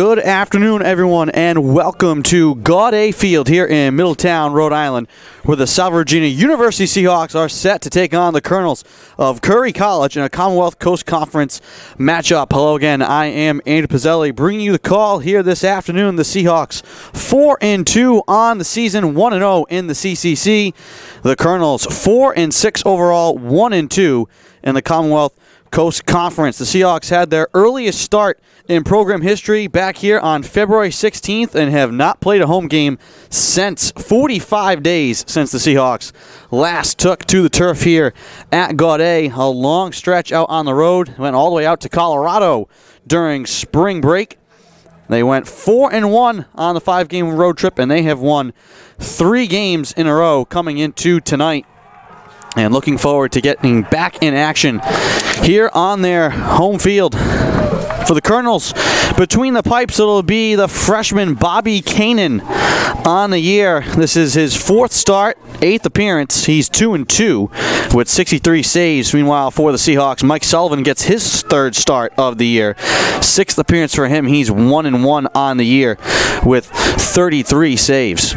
Good afternoon, everyone, and welcome to Gaudet Field here in Middletown, Rhode Island, where the Salve Regina University Seahawks are set to take on the Colonels of Curry College in a Commonwealth Coast Conference matchup. Hello again, I am Andy Pizzelli, bringing you the call here this afternoon. The Seahawks 4-2 on the season, 1-0 in the CCC. The Colonels 4-6 overall, 1-2 in the Commonwealth Coast Conference. The Seahawks had their earliest start in program history back here on February 16th and have not played a home game since 45 days since the Seahawks last took to the turf here at Gaudet. A long stretch out on the road, went all the way out to Colorado during spring break. They went 4-1 on the 5-game road trip, and they have won 3 games in a row coming into tonight. And looking forward to getting back in action here on their home field. For the Colonels, between the pipes, it'll be the freshman Bobby Kanan on the year. This is his 4th start, 8th appearance. He's 2-2 with 63 saves. Meanwhile, for the Seahawks, Mike Sullivan gets his 3rd start of the year. 6th appearance for him. He's 1-1 on the year with 33 saves.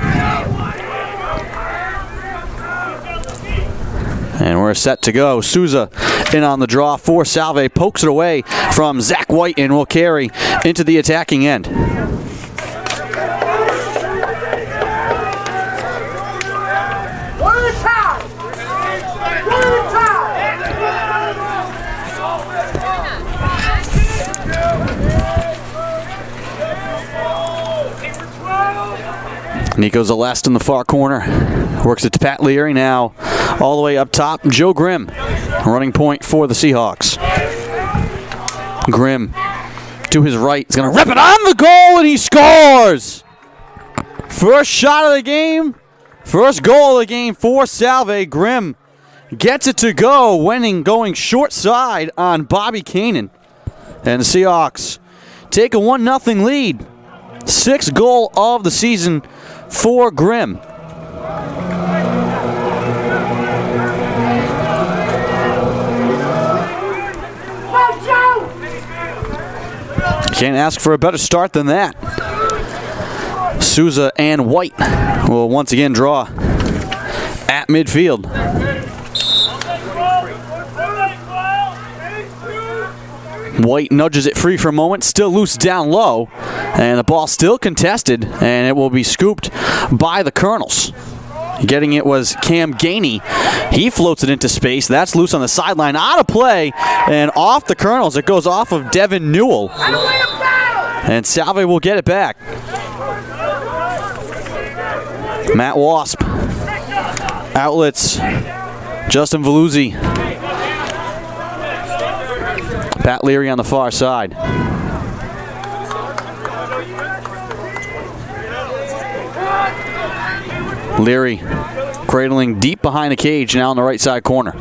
And we're set to go. Souza in on the draw for Salve. Pokes it away from Zach White and will carry into the attacking end. Nico Zeleste in the far corner. Works it to Pat Leary now. All the way up top, Joe Grimm, running point for the Seahawks. Grimm to his right. He's going to rip it on the goal, and he scores! First shot of the game. First goal of the game for Salve. Grimm gets it to go, going short side on Bobby Kanan. And the Seahawks take a 1-0 lead. 6th goal of the season for Grimm. Can't ask for a better start than that. Souza and White will once again draw at midfield. White nudges it free for a moment, still loose down low, and the ball still contested, and it will be scooped by the Colonels. Getting it was Cam Gainey. He floats it into space. That's loose on the sideline, out of play, and off the Colonels. It goes off of Devin Newell. And Salve will get it back. Matt Wasp. Outlets. Justin Veluzzi. Pat Leary on the far side. Leary cradling deep behind the cage now in the right side corner.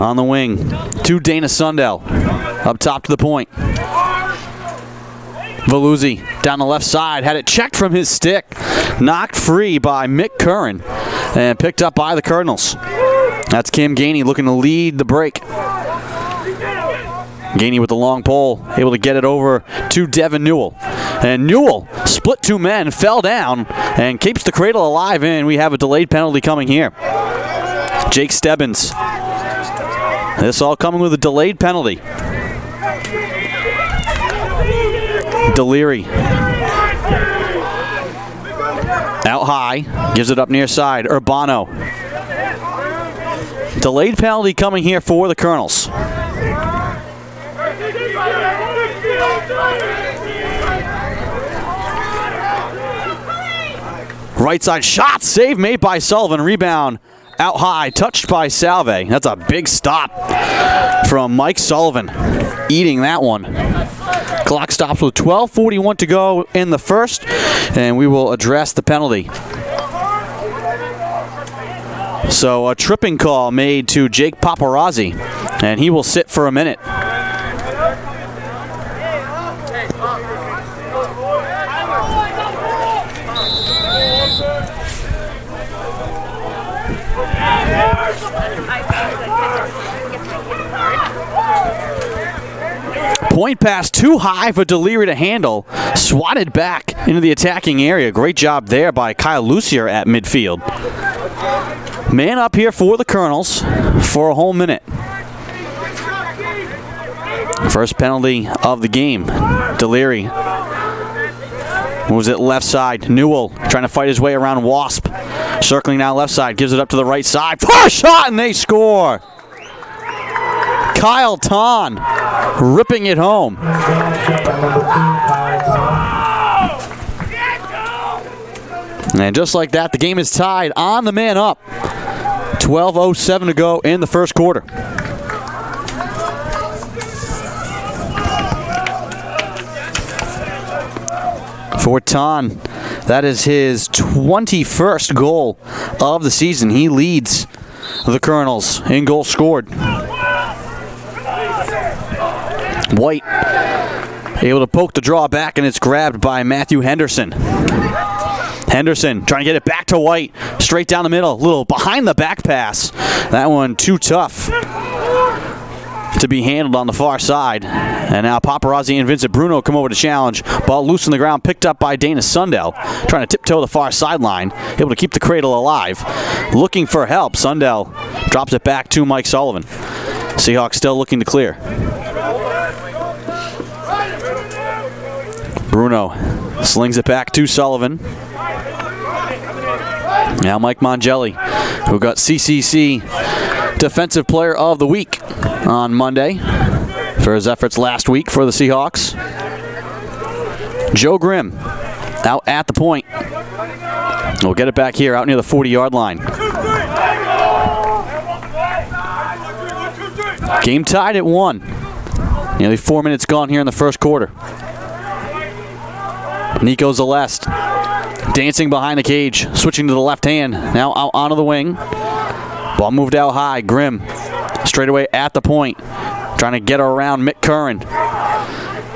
On the wing to Dana Sundell. Up top to the point. Veluzzi down the left side. Had it checked from his stick. Knocked free by Mick Curran. And picked up by the Colonels. That's Cam Gainey looking to lead the break. Gainey with the long pole, able to get it over to Devin Newell. And Newell split 2 men, fell down, and keeps the cradle alive, and we have a delayed penalty coming here. Jake Stebbins. This all coming with a delayed penalty. Deliri. Out high, gives it up near side. Urbano. Delayed penalty coming here for the Colonels. Right side shot, save made by Sullivan. Rebound out high, touched by Salve. That's a big stop from Mike Sullivan, eating that one. Clock stops with 12:41 to go in the first, and we will address the penalty. So a tripping call made to Jake Paparazzi, and he will sit for a minute. Point pass too high for Deliri to handle. Swatted back into the attacking area. Great job there by Kyle Lucier at midfield. Man up here for the Colonels for a whole minute. First penalty of the game. Deliri moves it left side. Newell trying to fight his way around Wasp. Circling now left side. Gives it up to the right side. First shot and they score. Kyle Ton ripping it home. And just like that, the game is tied on the man up. 12:07 to go in the first quarter. For Ton, that is his 21st goal of the season. He leads the Colonels in goals scored. White able to poke the draw back, and it's grabbed by Matthew Henderson. Henderson trying to get it back to White. Straight down the middle. Little behind the back pass. That one too tough to be handled on the far side. And now Paparazzi and Vincent Bruno come over to challenge. Ball loose on the ground, picked up by Dana Sundell. Trying to tiptoe the far sideline. Able to keep the cradle alive. Looking for help. Sundell drops it back to Mike Sullivan. Seahawks still looking to clear. Bruno slings it back to Sullivan. Now Mike Mongelli, who got CCC Defensive Player of the Week on Monday for his efforts last week for the Seahawks. Joe Grimm out at the point. We'll get it back here out near the 40-yard line. Game tied at 1. Nearly 4 minutes gone here in the first quarter. Nico Zeleste dancing behind the cage, switching to the left hand, now out onto the wing. Ball moved out high. Grimm straight away at the point, trying to get around Mick Curran.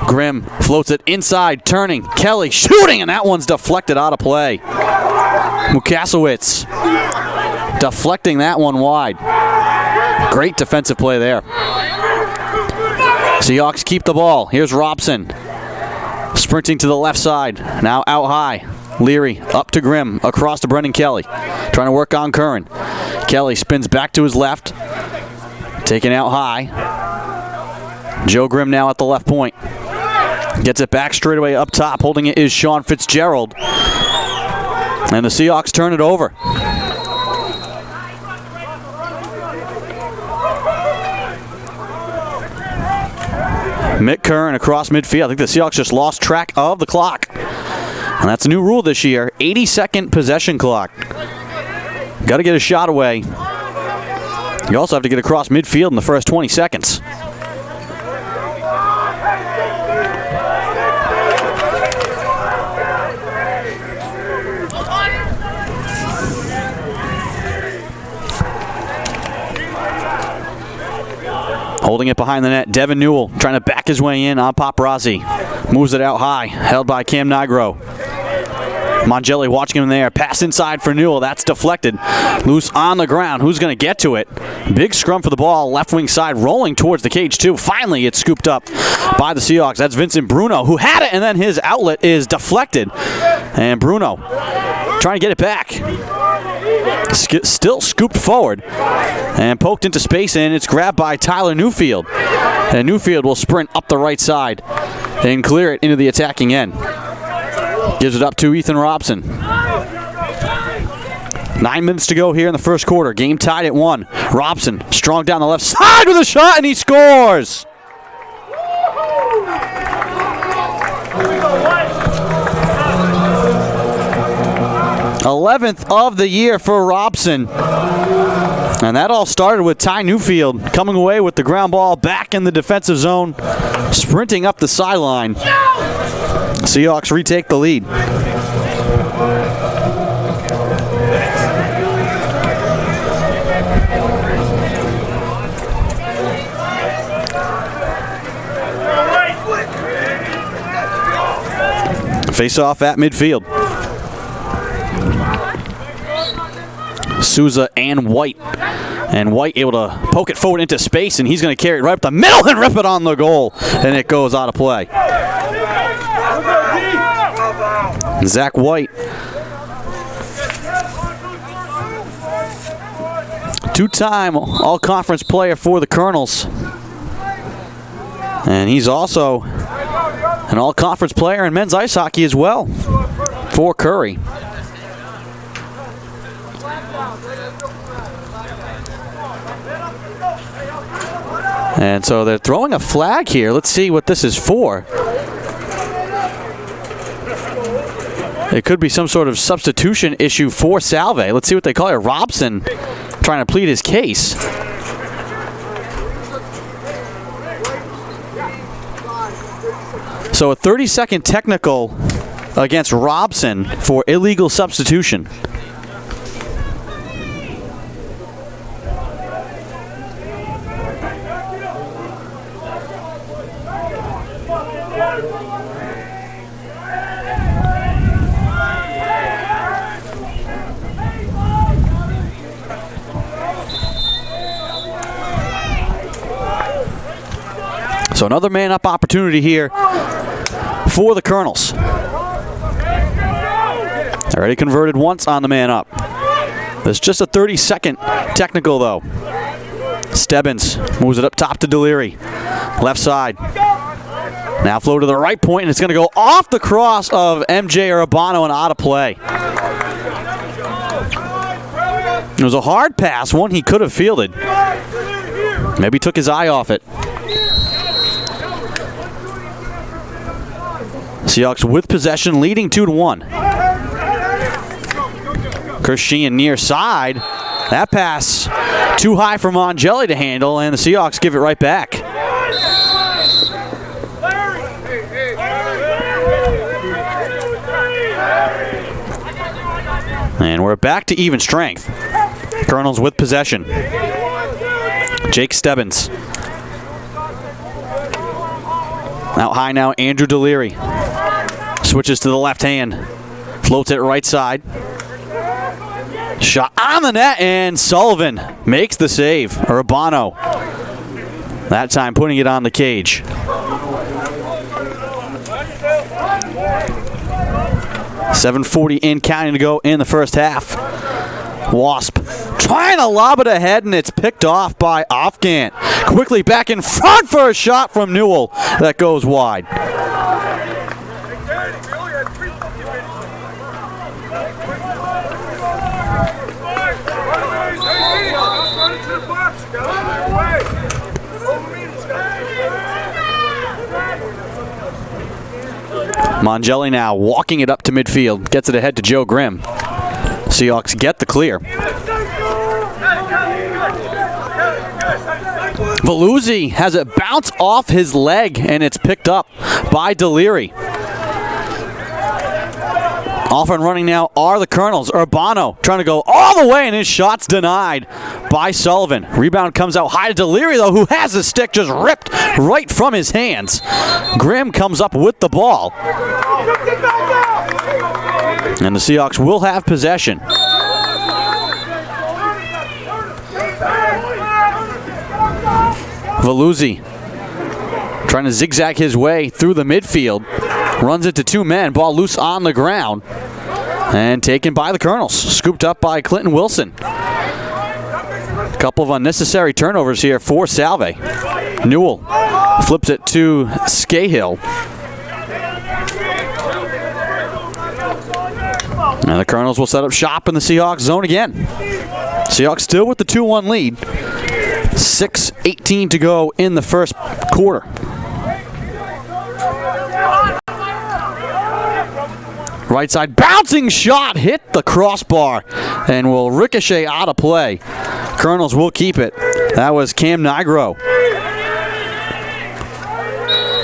Grimm floats it inside, turning. Kelly shooting, and that one's deflected out of play. Mukasowicz deflecting that one wide. Great defensive play there. Seahawks keep the ball. Here's Robson. Sprinting to the left side. Now out high. Leary up to Grimm. Across to Brendan Kelly. Trying to work on Curran. Kelly spins back to his left. Taken out high. Joe Grimm now at the left point. Gets it back straight away up top. Holding it is Sean Fitzgerald. And the Seahawks turn it over. Mick Curran across midfield. I think the Seahawks just lost track of the clock. And that's a new rule this year. 80-second possession clock. Got to get a shot away. You also have to get across midfield in the first 20 seconds. Holding it behind the net, Devin Newell trying to back his way in on Paparazzi. Moves it out high, held by Cam Nigro. Mongelli watching him there. Pass inside for Newell. That's deflected. Loose on the ground. Who's going to get to it? Big scrum for the ball. Left wing side rolling towards the cage too. Finally, it's scooped up by the Seahawks. That's Vincent Bruno who had it, and then his outlet is deflected. And Bruno trying to get it back. Still scooped forward and poked into space, and it's grabbed by Tyler Newfield. And Newfield will sprint up the right side and clear it into the attacking end. Gives it up to Ethan Robson. 9 minutes to go here in the first quarter. Game tied at 1. Robson strong down the left side with a shot, and he scores! 11th of the year for Robson. And that all started with Ty Newfield coming away with the ground ball back in the defensive zone, sprinting up the sideline. Seahawks retake the lead. Face off at midfield. Souza and White And White able to poke it forward into space, and he's going to carry it right up the middle and rip it on the goal. And it goes out of play. Zach White. Two-time all-conference player for the Colonels. And he's also an all-conference player in men's ice hockey as well for Curry. And so they're throwing a flag here. Let's see what this is for. It could be some sort of substitution issue for Salve. Let's see what they call it. Robson trying to plead his case. So a 30-second technical against Robson for illegal substitution. So another man-up opportunity here for the Colonels. Already converted once on the man-up. There's just a 30-second technical, though. Stebbins moves it up top to Deliri. Left side. Now flow to the right point, and it's going to go off the cross of MJ Urbano and out of play. It was a hard pass, one he could have fielded. Maybe took his eye off it. Seahawks with possession, leading 2-1. Sheehan near side. That pass too high for Mongelli to handle, and the Seahawks give it right back. And we're back to even strength. Colonels with possession. Jake Stebbins. Out high now, Andrew Deliri. Switches to the left hand. Floats it right side. Shot on the net, and Sullivan makes the save. Urbano. That time putting it on the cage. .740 in counting to go in the first half. Wasp trying to lob it ahead, and it's picked off by Ofgant. Quickly back in front for a shot from Newell that goes wide. Mongelli now walking it up to midfield. Gets it ahead to Joe Grimm. Seahawks get the clear. Veluzzi has it bounce off his leg, and it's picked up by Deliri. Off and running now are the Colonels. Urbano trying to go all the way, and his shot's denied by Sullivan. Rebound comes out high to Deliri, though, who has his stick just ripped right from his hands. Grimm comes up with the ball. And the Seahawks will have possession. Veluzzi trying to zigzag his way through the midfield. Runs into two men. Ball loose on the ground. And taken by the Colonels. Scooped up by Clinton Wilson. A couple of unnecessary turnovers here for Salve. Newell flips it to Scahill. And the Colonels will set up shop in the Seahawks zone again. Seahawks still with the 2-1 lead. 6:18 to go in the first quarter. Right side bouncing shot hit the crossbar and will ricochet out of play. Colonels will keep it. That was Cam Nigro.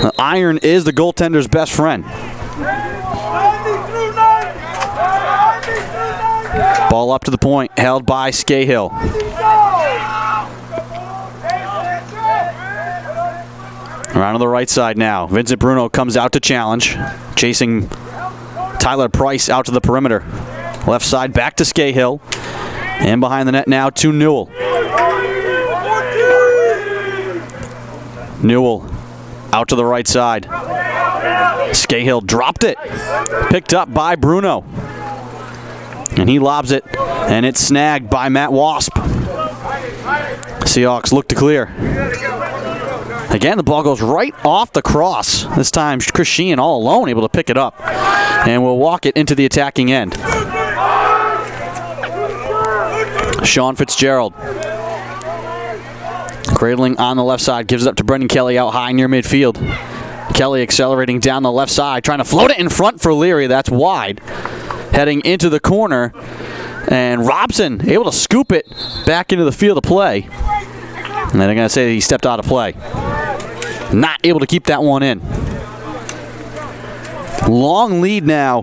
The iron is the goaltender's best friend. Ball up to the point, held by Scahill. Around on the right side now. Vincent Bruno comes out to challenge. Chasing Tyler Price out to the perimeter. Left side back to Scahill. And behind the net now to Newell. Newell out to the right side. Scahill dropped it. Picked up by Bruno. And he lobs it, and it's snagged by Matt Wasp. Seahawks look to clear. Again, the ball goes right off the cross. This time, Chris Sheehan all alone able to pick it up. And will walk it into the attacking end. Sean Fitzgerald. Cradling on the left side, gives it up to Brendan Kelly out high near midfield. Kelly accelerating down the left side, trying to float it in front for Leary. That's wide. Heading into the corner, and Robson able to scoop it back into the field of play. And then they're going to say that he stepped out of play. Not able to keep that one in. Long lead now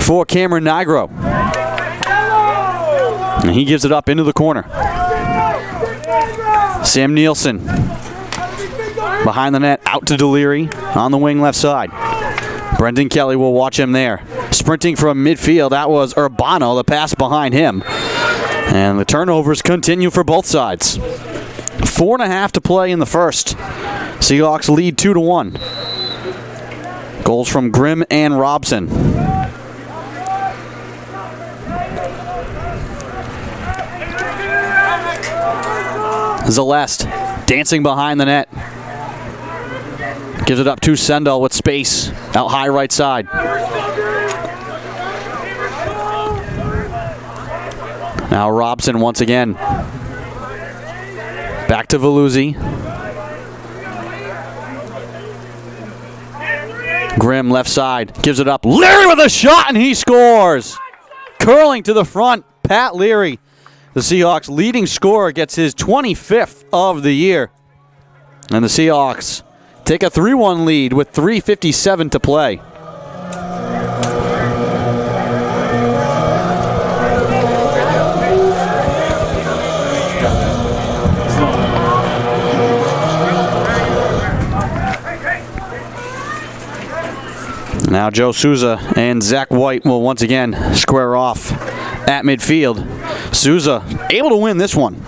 for Cameron Nigro. And he gives it up into the corner. Sam Nielsen behind the net, out to Deliri on the wing left side. Brendan Kelly will watch him there. Sprinting from midfield, that was Urbano, the pass behind him. And the turnovers continue for both sides. 4.5 to play in the first. Seahawks lead 2-1. Goals from Grimm and Robson. Zeleste dancing behind the net. Gives it up to Sendell with space out high right side. Now Robson once again. Back to Veluzzi. Grimm left side. Gives it up. Leary with a shot and he scores. Curling to the front. Pat Leary, the Seahawks leading scorer, gets his 25th of the year. And the Seahawks take a 3-1 lead with 3:57 to play. Now Joe Souza and Zach White will once again square off at midfield. Souza able to win this one.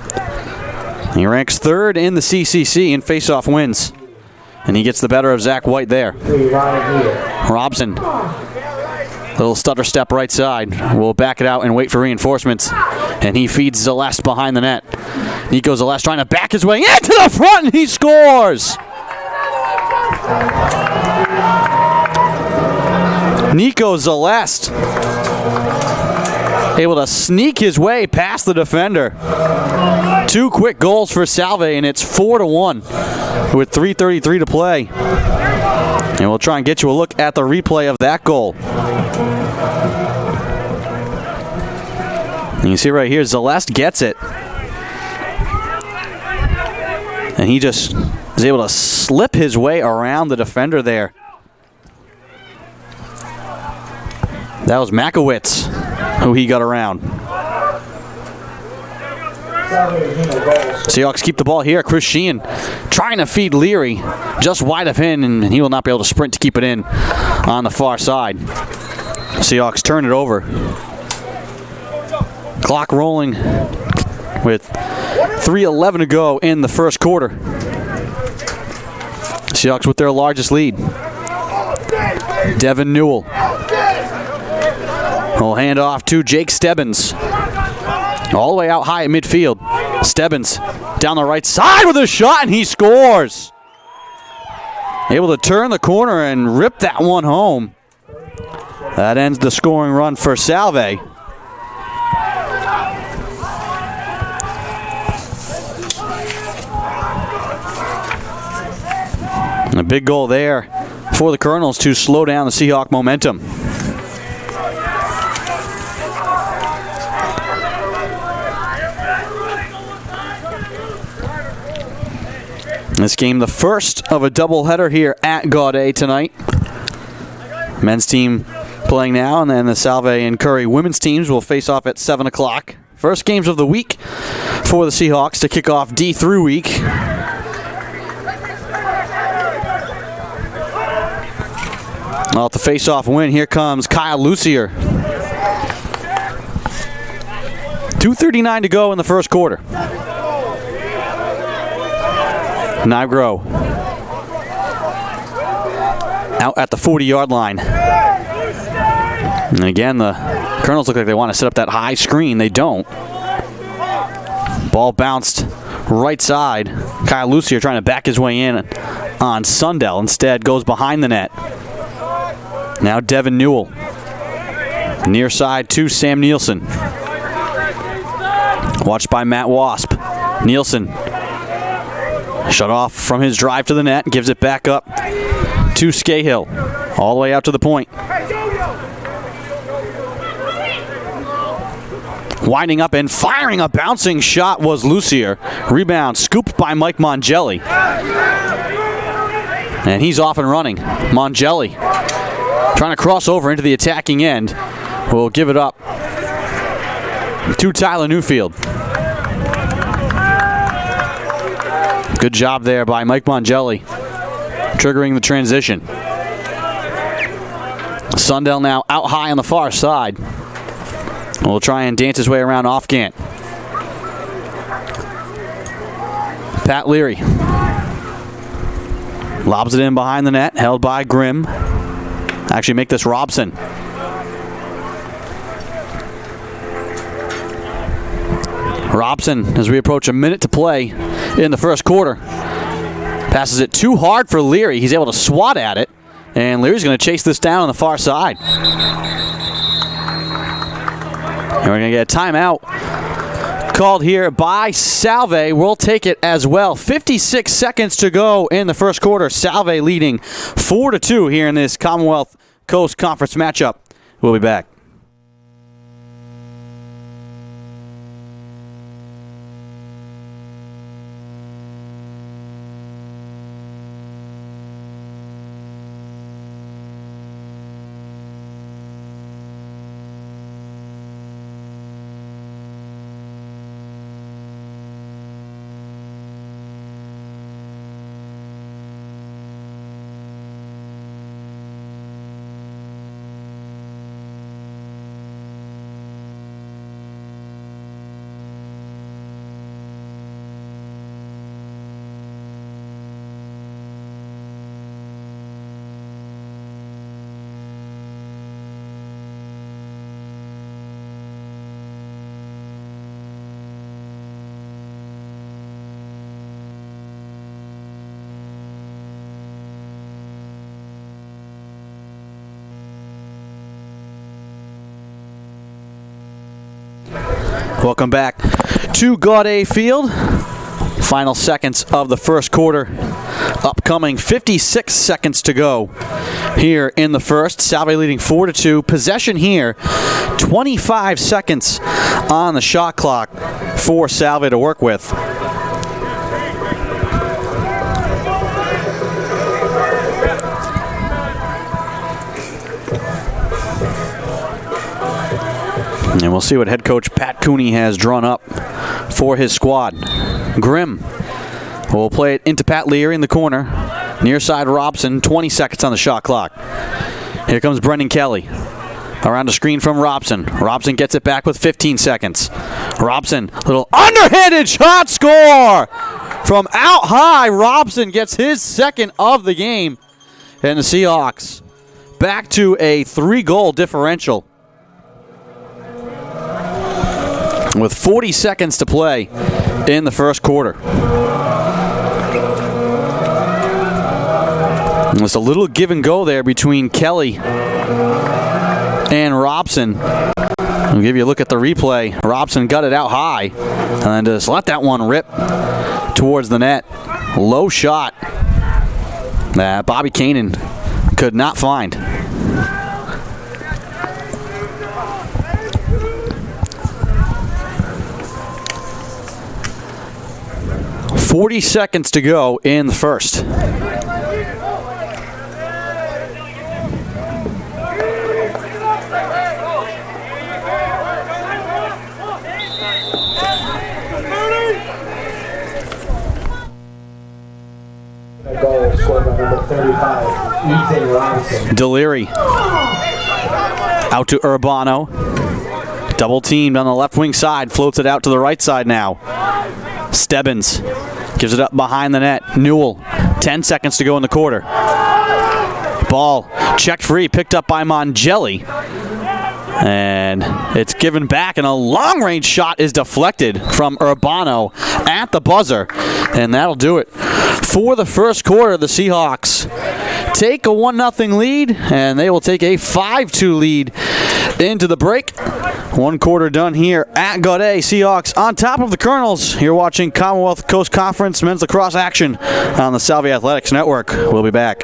He ranks 3rd in the CCC in faceoff wins. And he gets the better of Zach White there. Robson, little stutter step right side. Will back it out and wait for reinforcements. And he feeds Zeleste behind the net. Nico Zeleste trying to back his way into the front and he scores! Nico Zeleste able to sneak his way past the defender. 2 quick goals for Salve, and it's 4-1 with 3:33 to play. And we'll try and get you a look at the replay of that goal. And you see right here, Zeleste gets it. And he just is able to slip his way around the defender there. That was Makowitz who he got around. Seahawks keep the ball here. Chris Sheehan trying to feed Leary just wide of him, and he will not be able to sprint to keep it in on the far side. Seahawks turn it over. Clock rolling with 3:11 to go in the first quarter. Seahawks with their largest lead. Devin Newell will hand off to Jake Stebbins. All the way out high at midfield. Stebbins down the right side with a shot, and he scores. Able to turn the corner and rip that one home. That ends the scoring run for Salve. A big goal there for the Colonels to slow down the Seahawk momentum. This game, the first of a doubleheader here at Gaudet tonight. Men's team playing now, and then the Salve and Curry women's teams will face off at 7 o'clock. First games of the week for the Seahawks to kick off D3 week. Off the face-off win, here comes Kyle Lucier. 2:39 to go in the first quarter. Nigro out at the 40-yard line. And again, the Colonels look like they want to set up that high screen. They don't. Ball bounced right side. Kyle Lucier trying to back his way in on Sundell. Instead, goes behind the net. Now Devin Newell. Near side to Sam Nielsen. Watched by Matt Wasp. Nielsen shut off from his drive to the net. Gives it back up to Scahill. All the way out to the point. Winding up and firing a bouncing shot was Lucier. Rebound scooped by Mike Mongelli. And he's off and running. Mongelli trying to cross over into the attacking end. Will give it up to Tyler Newfield. Good job there by Mike Mongelli, triggering the transition. Sundell now out high on the far side. Will try and dance his way around off-Gant. Pat Leary lobs it in behind the net, held by Grimm. Actually make this Robson. Robson, as we approach a minute to play in the first quarter, passes it too hard for Leary. He's able to swat at it, and Leary's going to chase this down on the far side. And we're going to get a timeout called here by Salve. We'll take it as well. 56 seconds to go in the first quarter. Salve leading 4-2 here in this Commonwealth Coast Conference matchup. We'll be back. Welcome back to Gaudet Field. Final seconds of the first quarter upcoming. 56 seconds to go here in the first. Salve leading 4-2. Possession here. 25 seconds on the shot clock for Salve to work with. And we'll see what head coach Pat Cooney has drawn up for his squad. Grimm will play it into Pat Leary in the corner. Near side Robson, 20 seconds on the shot clock. Here comes Brendan Kelly. Around a screen from Robson. Robson gets it back with 15 seconds. Robson, little underhanded shot, score! From out high, Robson gets his second of the game. And the Seahawks back to a 3-goal differential. With 40 seconds to play in the first quarter. There's a little give and go there between Kelly and Robson. I'll give you a look at the replay. Robson got it out high and then just let that one rip towards the net. Low shot that Bobby Kanan could not find. 40 seconds to go in the first. Goal scored by number 35, Ethan Robinson. Deliri out to Urbano. Double teamed on the left wing side. Floats it out to the right side now. Stebbins gives it up behind the net. Newell, 10 seconds to go in the quarter. Ball checked free, picked up by Mongelli. And it's given back, and a long-range shot is deflected from Urbano at the buzzer. And that'll do it. For the first quarter, the Seahawks take a 1-0 lead, and they will take a 5-2 lead into the break. One quarter done here at Gaudet. Seahawks on top of the Colonels. You're watching Commonwealth Coast Conference men's lacrosse action on the Salve Athletics Network. We'll be back.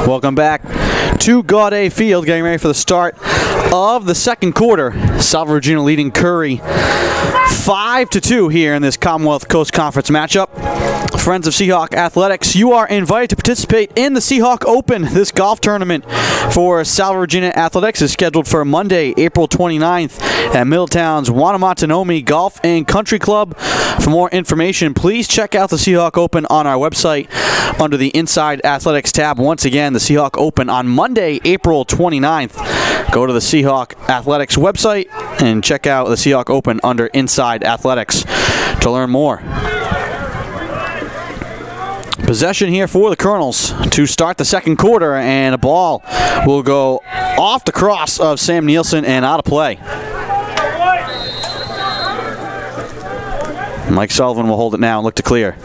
Welcome back to Gaudet Field, getting ready for the start of the second quarter. Salve Regina leading Curry 5-2 here in this Commonwealth Coast Conference matchup. Friends of Seahawk Athletics, you are invited to participate in the Seahawk Open. This golf tournament for Salve Regina Athletics is scheduled for Monday, April 29th at Middletown's Wanamatonomi Golf and Country Club. For more information, please check out the Seahawk Open on our website under the Inside Athletics tab. Once again, the Seahawk Open on Monday, April 29th. Go to the Seahawk Athletics website and check out the Seahawk Open under Inside Athletics to learn more. Possession here for the Colonels to start the second quarter, and a ball will go off the cross of Sam Nielsen and out of play. Mike Sullivan will hold it now and look to clear.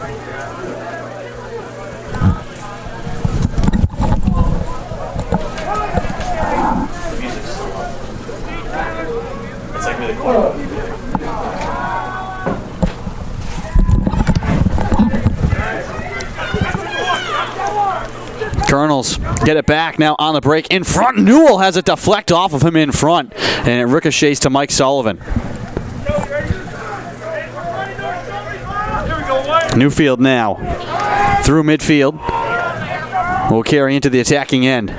Colonels get it back now on the break. In front, Newell has it deflect off of him in front, and it ricochets to Mike Sullivan. Newfield now through midfield. Will carry into the attacking end.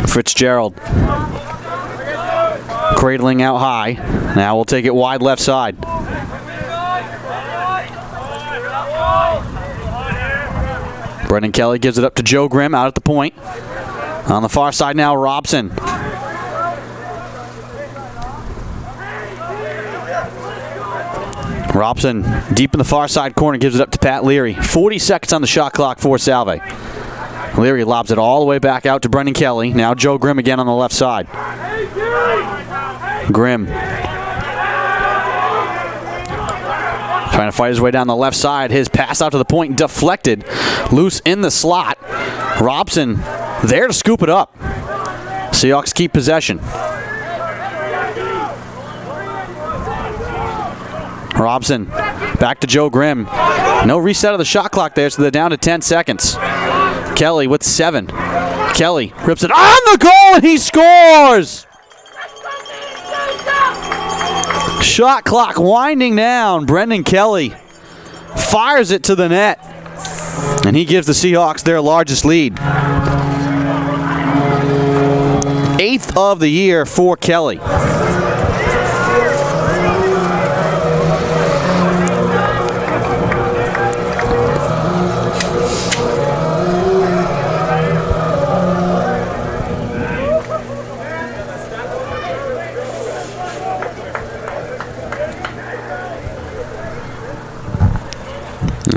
Fitzgerald cradling out high. Now we'll take it wide left side. Brendan Kelly gives it up to Joe Grimm out at the point. On the far side now, Robson. Robson deep in the far side corner, gives it up to Pat Leary. 40 seconds on the shot clock for Salve. Leary lobs it all the way back out to Brendan Kelly. Now Joe Grimm again on the left side. Grimm trying to fight his way down the left side. His pass out to the point deflected. Loose in the slot. Robson there to scoop it up. Seahawks keep possession. Robson back to Joe Grimm. No reset of the shot clock there, so they're down to 10 seconds. Kelly with 7. Kelly rips it on the goal, and he scores! Shot clock winding down. Brendan Kelly fires it to the net, and he gives the Seahawks their largest lead. 8th of the year for Kelly.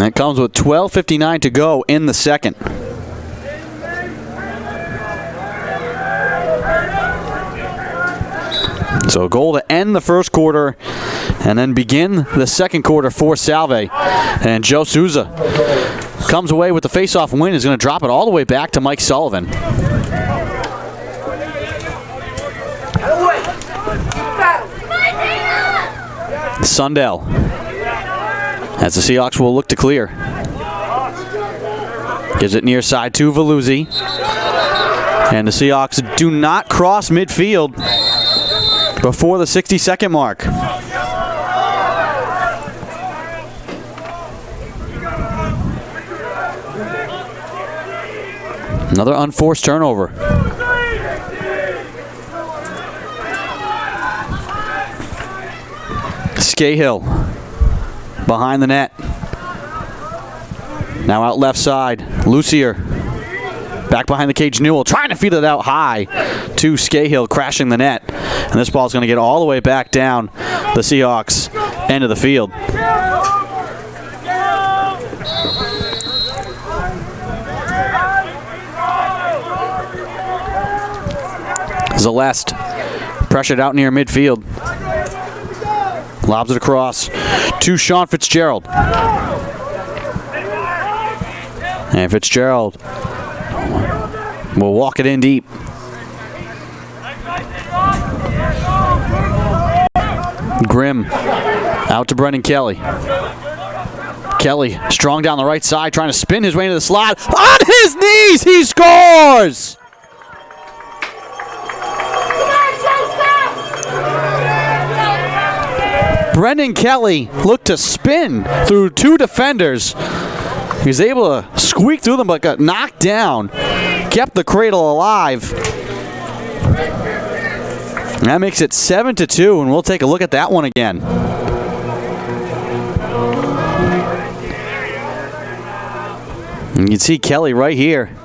That comes with 12:59 to go in the second. So a goal to end the first quarter and then begin the second quarter for Salve. And Joe Souza comes away with the face-off win. Is going to drop it all the way back to Mike Sullivan. Sundell, as the Seahawks will look to clear. Gives it near side to Veluzzi. And the Seahawks do not cross midfield before the 60-second mark. Another unforced turnover. Scahill behind the net. Now out left side. Lucier back behind the cage. Newell trying to feed it out high to Scahill, crashing the net. And this ball is going to get all the way back down the Seahawks end of the field. Zeleste pressured out near midfield. Lobs it across to Sean Fitzgerald. And Fitzgerald will walk it in deep. Grimm out to Brendan Kelly. Kelly strong down the right side, trying to spin his way into the slot. On his knees, he scores! Brendan Kelly looked to spin through two defenders. He was able to squeak through them, but got knocked down. Kept the cradle alive. And that makes it 7-2, and we'll take a look at that one again. And you can see Kelly right here.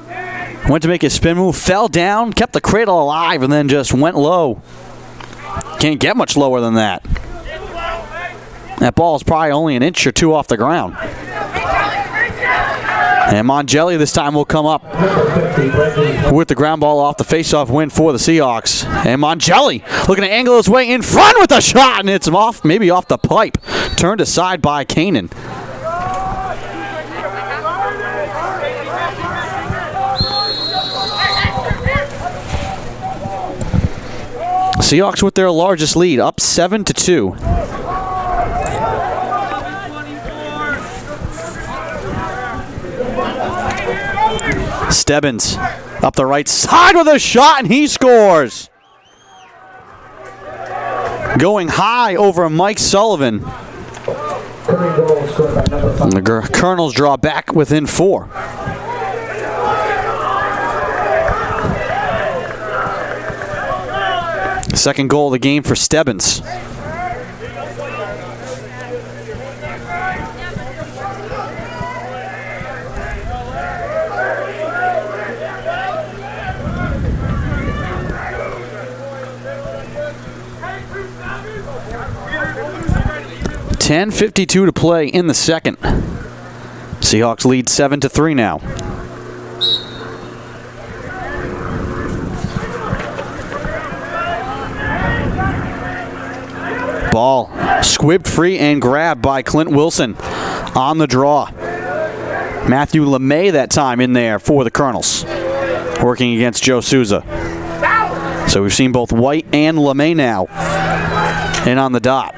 Went to make his spin move, fell down, kept the cradle alive, and then just went low. Can't get much lower than that. That ball is probably only an inch or two off the ground. And Mongelli this time will come up with the ground ball off the faceoff win for the Seahawks. And Mongelli looking to angle his way in front with a shot, and it's off, maybe off the pipe. Turned aside by Kanan. Seahawks with their largest lead, up 7-2. Stebbins up the right side with a shot, and he scores. Going high over Mike Sullivan. And the Colonels draw back within 4. Second goal of the game for Stebbins. .10:52 to play in the second. Seahawks lead 7-3 now. Ball squibbed free and grabbed by Clint Wilson on the draw. Matthew LeMay that time in there for the Colonels, working against Joe Souza. So we've seen both White and LeMay now in on the dot.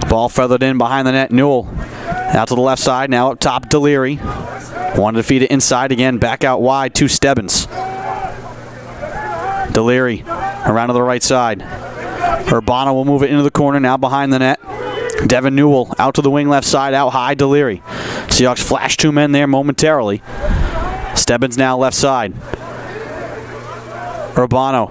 Ball feathered in behind the net. Newell out to the left side. Now up top, Deliri. Wanted to feed it inside again. Back out wide to Stebbins. Deliri around to the right side. Urbano will move it into the corner. Now behind the net. Devin Newell out to the wing left side. Out high, Deliri. Seahawks flash 2 men there momentarily. Stebbins now left side. Urbano.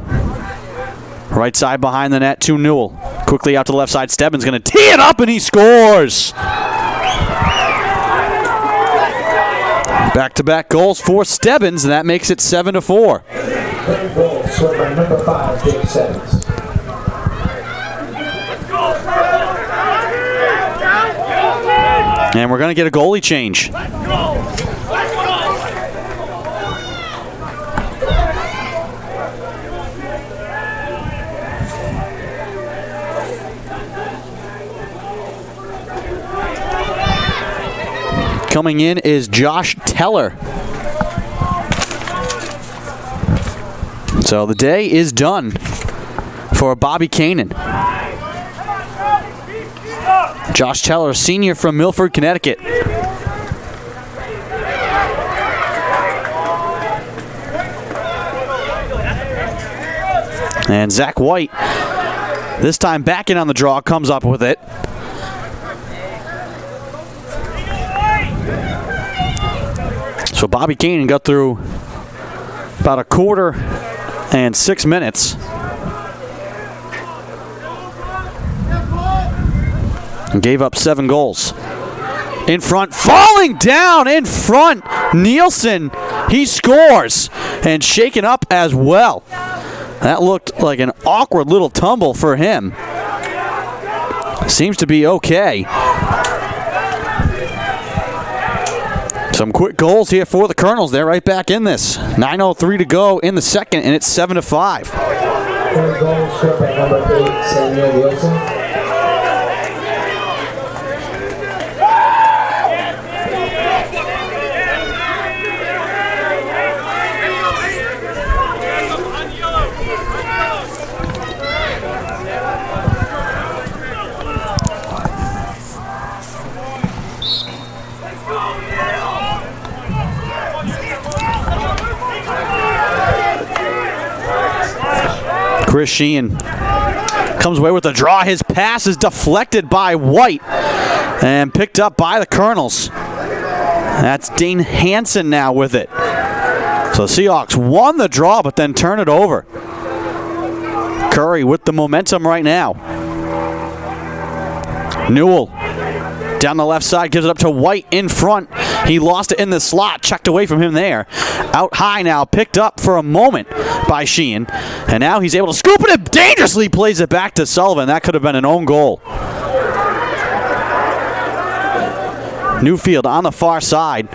Right side behind the net to Newell. Quickly out to the left side. Stebbins going to tee it up, and he scores. Back-to-back goals for Stebbins, and that makes it 7-4. Third goal scored by number 5, Jake Stebbins. And we're going to get a goalie change. Coming in is Josh Teller. So the day is done for Bobby Kanan. Josh Teller, senior from Milford, Connecticut. And Zach White, this time back in on the draw, comes up with it. So Bobby Kanan got through about a quarter and 6 minutes. And gave up 7 goals. In front, falling down in front, Nielsen, he scores, and shaken up as well. That looked like an awkward little tumble for him. Seems to be okay. Some quick goals here for the Colonels. They're right back in this. 9:03 to go in the second, and it's 7-5. Third goal scored by number 8, Samuel Nielsen. Chris Sheehan comes away with a draw. His pass is deflected by White and picked up by the Colonels. That's Dane Hansen now with it. So the Seahawks won the draw, but then turn it over. Curry with the momentum right now. Newell down the left side, gives it up to White in front. He lost it in the slot, checked away from him there. Out high now, picked up for a moment by Sheehan. And now he's able to scoop it and dangerously plays it back to Sullivan. That could have been an own goal. Newfield on the far side.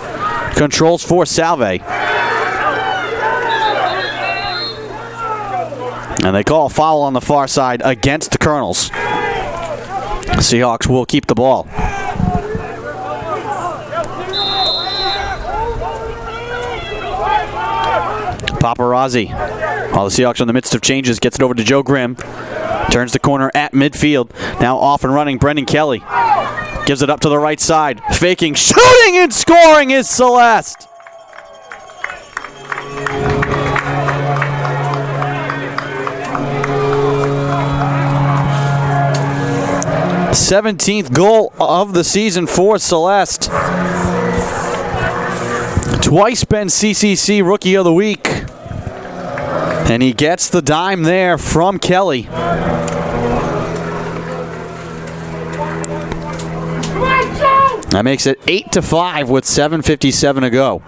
Controls for Salve. And they call a foul on the far side against the Colonels. Seahawks will keep the ball. Paparazzi, while the Seahawks are in the midst of changes, gets it over to Joe Grimm. Turns the corner at midfield. Now off and running, Brendan Kelly. Gives it up to the right side. Faking, shooting, and scoring is Celeste. th goal of the season for Celeste. Twice been CCC Rookie of the Week. And he gets the dime there from Kelly. That makes it 8-5 with 7:57 to go.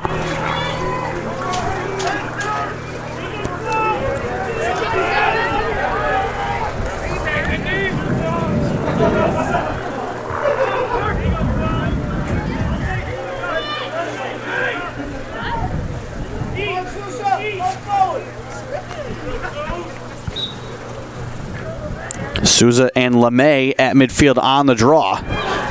Souza and LeMay at midfield on the draw.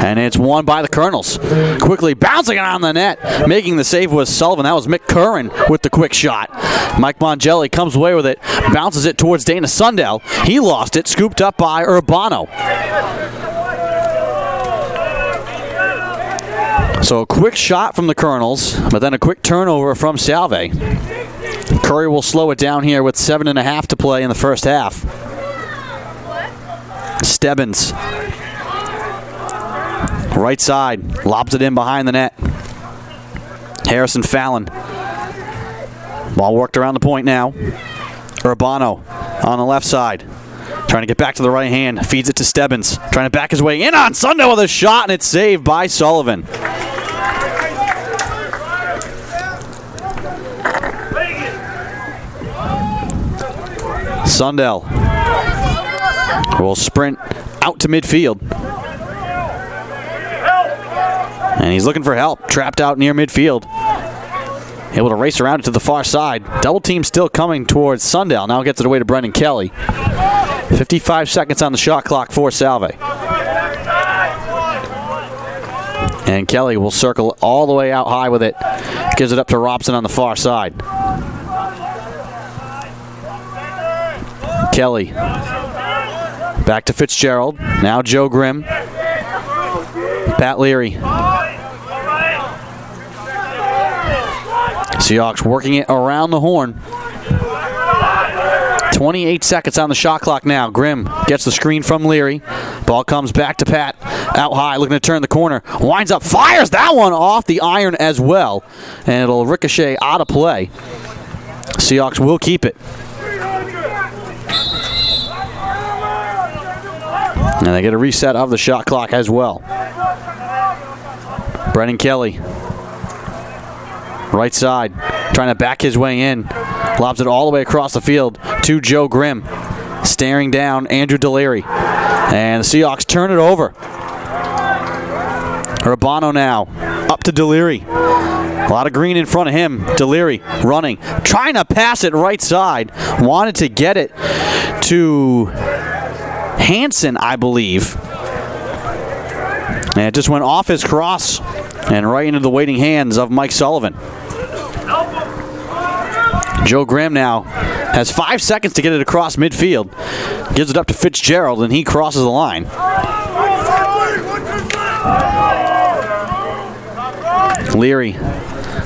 And it's won by the Colonels. Quickly bouncing it on the net. Making the save was Sullivan. That was Mick Curran with the quick shot. Mike Mongelli comes away with it. Bounces it towards Dana Sundell. He lost it. Scooped up by Urbano. So a quick shot from the Colonels, but then a quick turnover from Salve. Curry will slow it down here with 7.5 to play in the first half. Stebbins. Right side. Lobs it in behind the net. Harrison Fallon. Ball worked around the point now. Urbano on the left side. Trying to get back to the right hand. Feeds it to Stebbins. Trying to back his way in on Sunday with a shot, and it's saved by Sullivan. Sundell will sprint out to midfield. And he's looking for help, trapped out near midfield. Able to race around it to the far side. Double team still coming towards Sundell. Now gets it away to Brendan Kelly. 55 seconds on the shot clock for Salve. And Kelly will circle all the way out high with it. Gives it up to Robson on the far side. Kelly. Back to Fitzgerald. Now Joe Grimm. Pat Leary. Seahawks working it around the horn. 28 seconds on the shot clock now. Grimm gets the screen from Leary. Ball comes back to Pat. Out high, looking to turn the corner. Winds up, fires that one off the iron as well. And it'll ricochet out of play. Seahawks will keep it. And they get a reset of the shot clock as well. Brendan Kelly. Right side, trying to back his way in. Lobs it all the way across the field to Joe Grimm. Staring down Andrew Delary. And the Seahawks turn it over. Urbano now, up to Delary. A lot of green in front of him. Delary running, trying to pass it right side. Wanted to get it to Hansen, I believe. And it just went off his cross and right into the waiting hands of Mike Sullivan. Joe Grimm now has 5 seconds to get it across midfield. Gives it up to Fitzgerald, and he crosses the line. Leary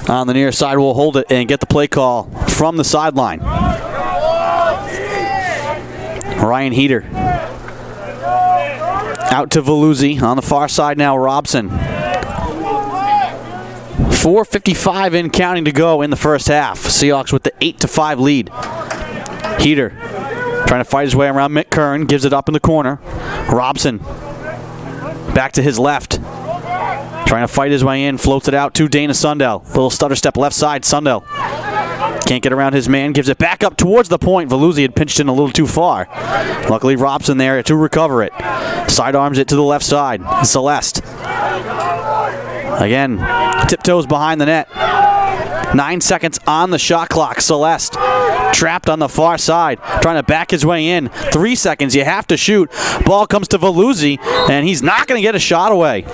on the near side will hold it and get the play call from the sideline. Ryan Heater. Out to Veluzzi. On the far side now, Robson. 4:55 in counting to go in the first half. Seahawks with the 8-5 lead. Heater trying to fight his way around Mick Kern. Gives it up in the corner. Robson back to his left. Trying to fight his way in. Floats it out to Dana Sundell. Little stutter step left side. Sundell can't get around his man. Gives it back up towards the point. Veluzzi had pinched in a little too far. Luckily Robson there to recover it. Sidearms it to the left side. Celeste. Again, tiptoes behind the net. 9 seconds on the shot clock. Celeste trapped on the far side, trying to back his way in. 3 seconds, you have to shoot. Ball comes to Veluzzi, and he's not going to get a shot away.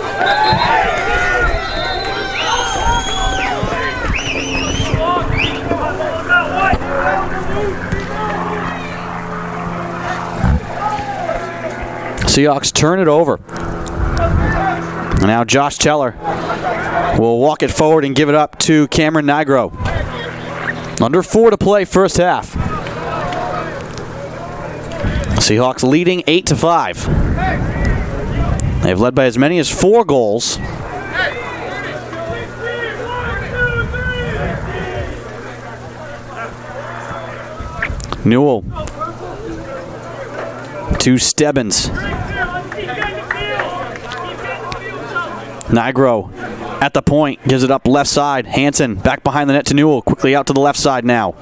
Seahawks turn it over. And now Josh Teller will walk it forward and give it up to Cameron Nigro. Under 4 to play first half. Seahawks leading 8-5. They've led by as many as 4 goals. Newell to Stebbins. Nigro at the point, gives it up left side. Hansen back behind the net to Newell. Quickly out to the left side now.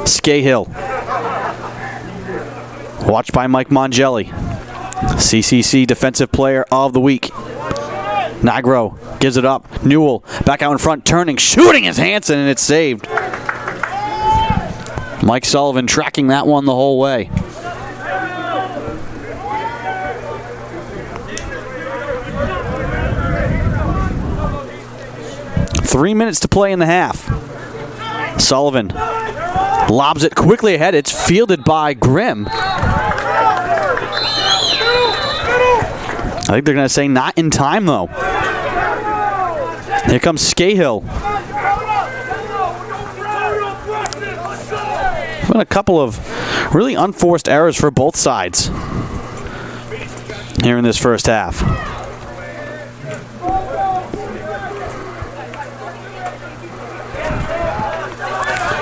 Scahill. Watched by Mike Mongelli. CCC Defensive Player of the Week. Nigro gives it up. Newell back out in front, turning, shooting is Hansen, and it's saved. Mike Sullivan tracking that one the whole way. Three minutes to play in the half. Sullivan lobs it quickly ahead. It's fielded by Grimm. I think they're going to say not in time, though. Here comes Scahill. Been a couple of really unforced errors for both sides here in this first half.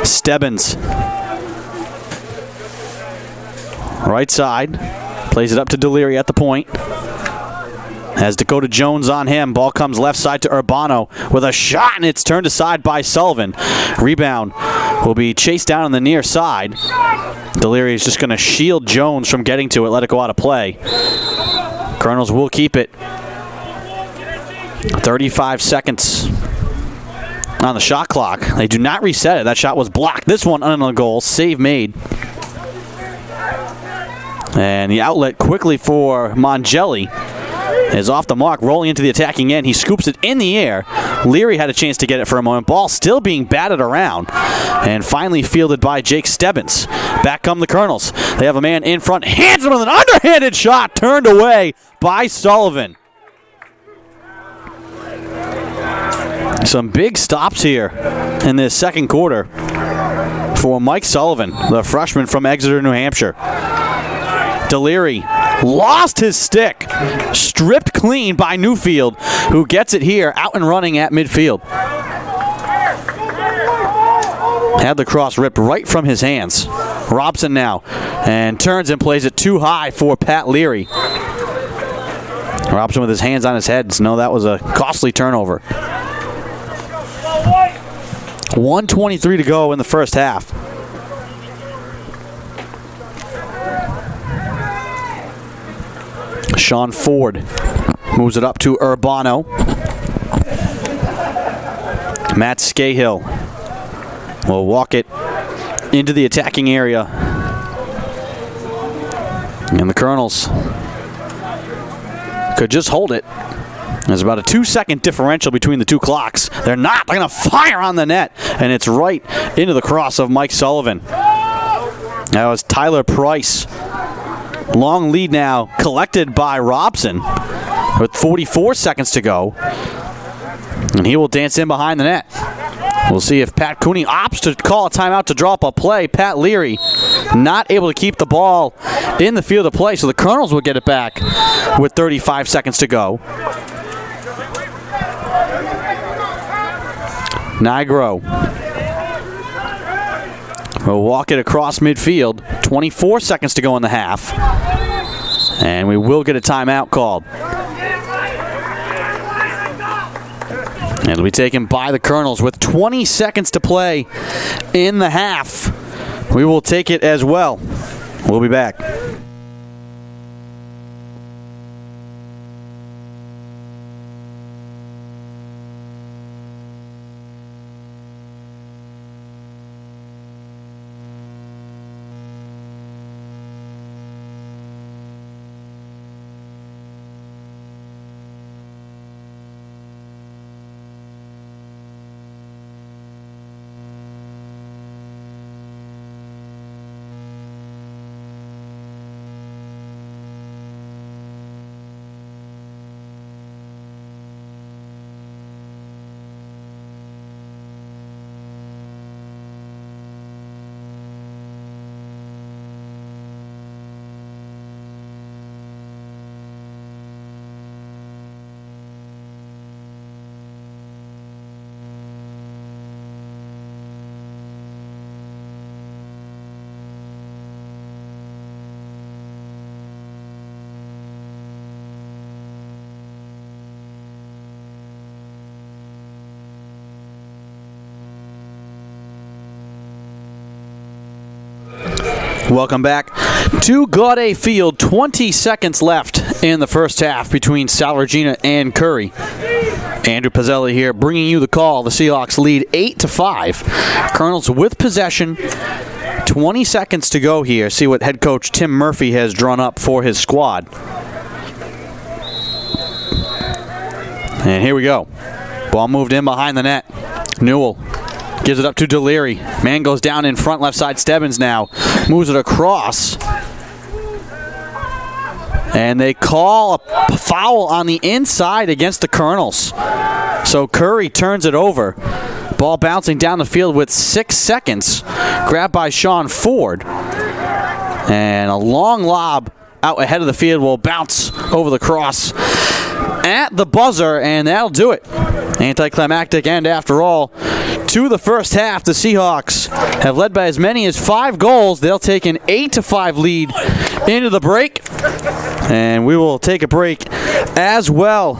Stebbins. Right side. Plays it up to Delary at the point. As Dakota Jones on him, ball comes left side to Urbano with a shot, and it's turned aside by Sullivan. Rebound will be chased down on the near side. Deliri is just going to shield Jones from getting to it, let it go out of play. Colonels will keep it. 35 seconds on the shot clock. They do not reset it. That shot was blocked. This one on the goal. Save made. And the outlet quickly for Mongelli is off the mark, rolling into the attacking end. He scoops it in the air. Leary had a chance to get it for a moment. Ball still being batted around. And finally fielded by Jake Stebbins. Back come the Colonels. They have a man in front. Hands him with an underhanded shot. Turned away by Sullivan. Some big stops here in this second quarter for Mike Sullivan, the freshman from Exeter, New Hampshire. Deliri lost his stick, stripped clean by Newfield, who gets it here out and running at midfield. Had the cross ripped right from his hands. Robson now, and turns and plays it too high for Pat Leary. Robson with his hands on his head, so no, that was a costly turnover. 1:23 to go in the first half. Sean Ford moves it up to Urbano. Matt Scahill will walk it into the attacking area. And the Colonels could just hold it. There's about a 2-second differential between the two clocks. They're not. They're going to fire on the net. And it's right into the cross of Mike Sullivan. That was Tyler Price. Long lead now collected by Robson with 44 seconds to go. And he will dance in behind the net. We'll see if Pat Cooney opts to call a timeout to draw up a play. Pat Leary not able to keep the ball in the field of play, so the Colonels will get it back with 35 seconds to go. Nigro will walk it across midfield. 24 seconds to go in the half. And we will get a timeout called. And it'll be taken by the Colonels with 20 seconds to play in the half. We will take it as well. We'll be back. Welcome back to Gaudet Field. 20 seconds left in the first half between Salve Regina and Curry. Andrew Pizzelli here bringing you the call. The Seahawks lead 8-5. Colonels with possession. 20 seconds to go here. See what head coach Tim Murphy has drawn up for his squad. And here we go. Ball moved in behind the net. Newell gives it up to Deliri. Man goes down in front, left side. Stebbins now moves it across. And they call a foul on the inside against the Colonels. So Curry turns it over. Ball bouncing down the field with 6 seconds. Grabbed by Sean Ford. And a long lob out ahead of the field will bounce over the cross at the buzzer, and that'll do it. Anticlimactic end after all. To the first half, the Seahawks have led by as many as 5 goals. They'll take an 8-5 lead into the break. And we will take a break as well.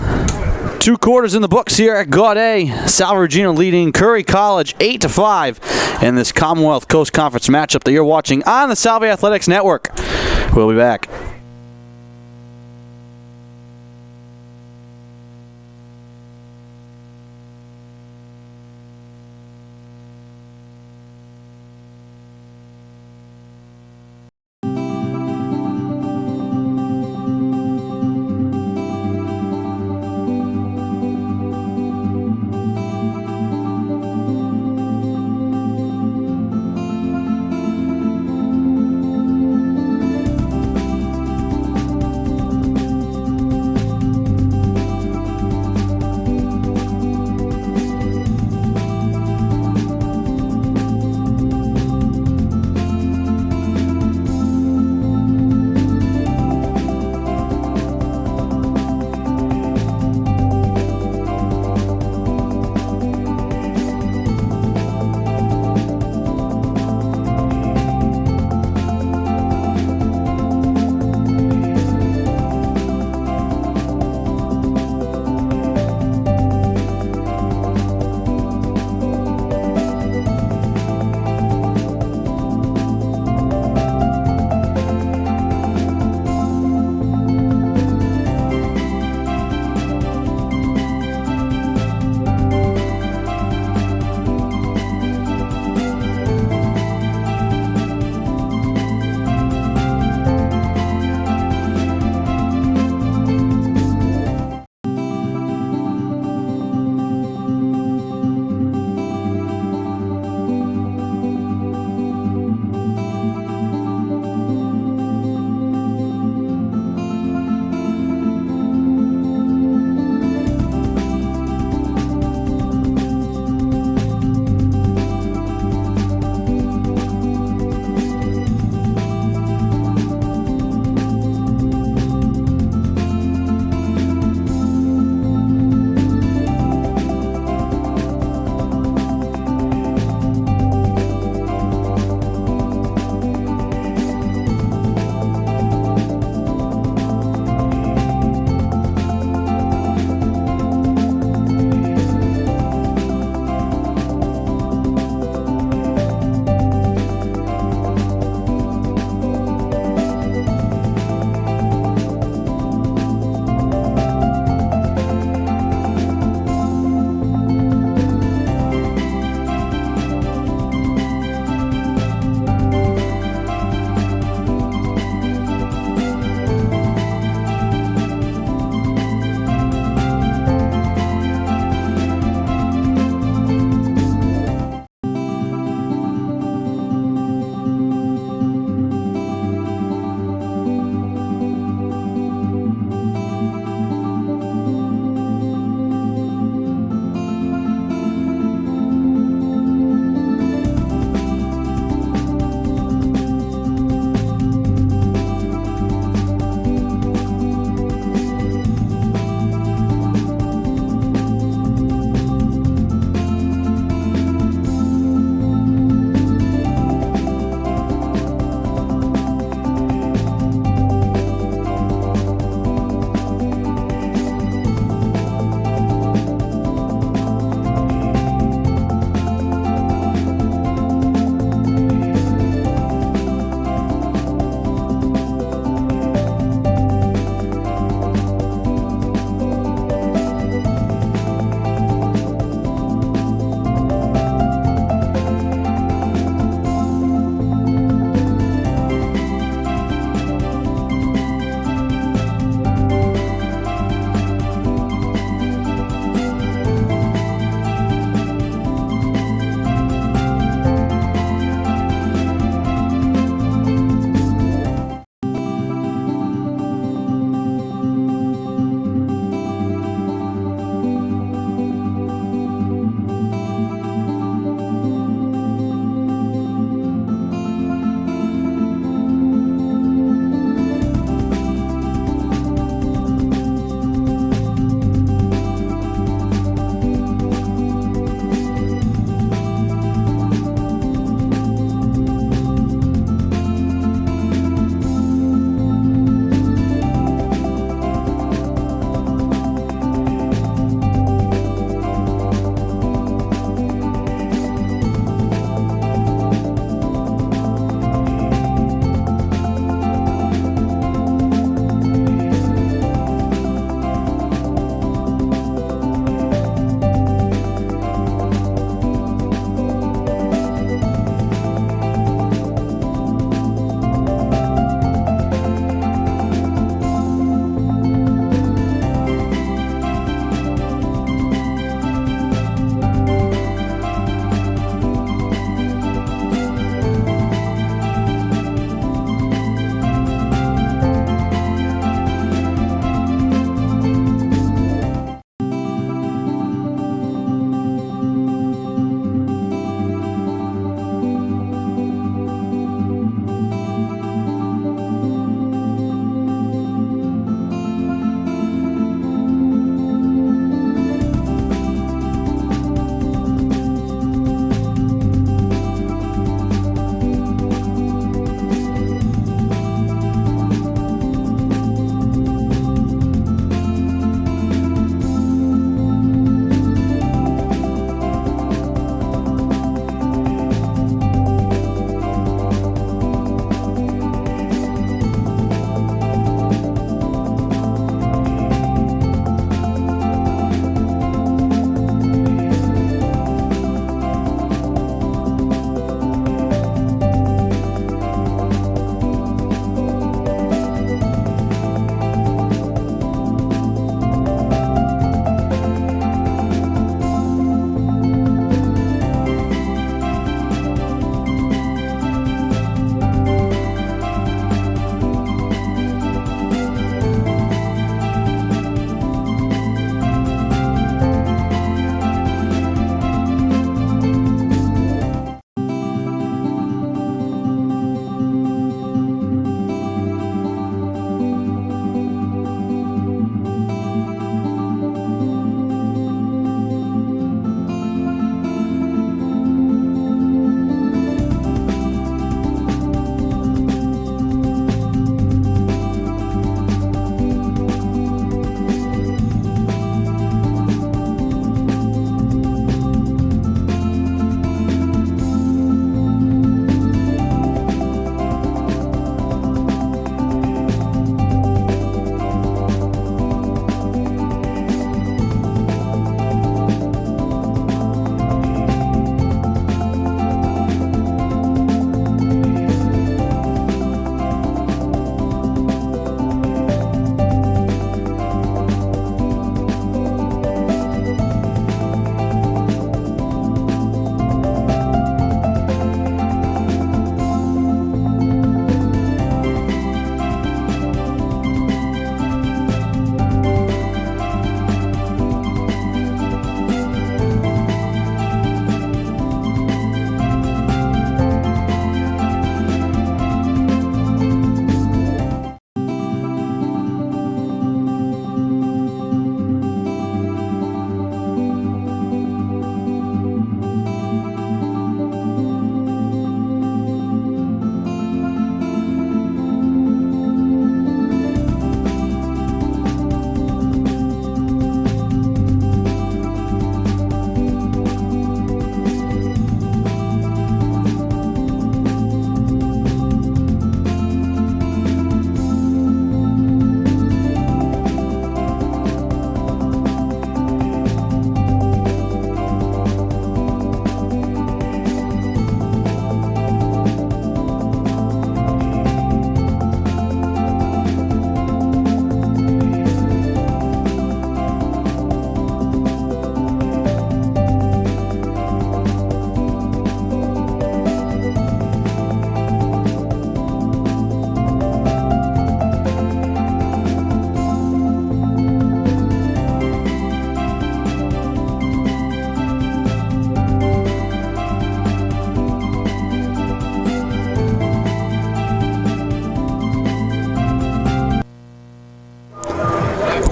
2 quarters in the books here at Gaudet. Salve Regina leading Curry College 8-5 in this Commonwealth Coast Conference matchup that you're watching on the Salve Athletics Network. We'll be back.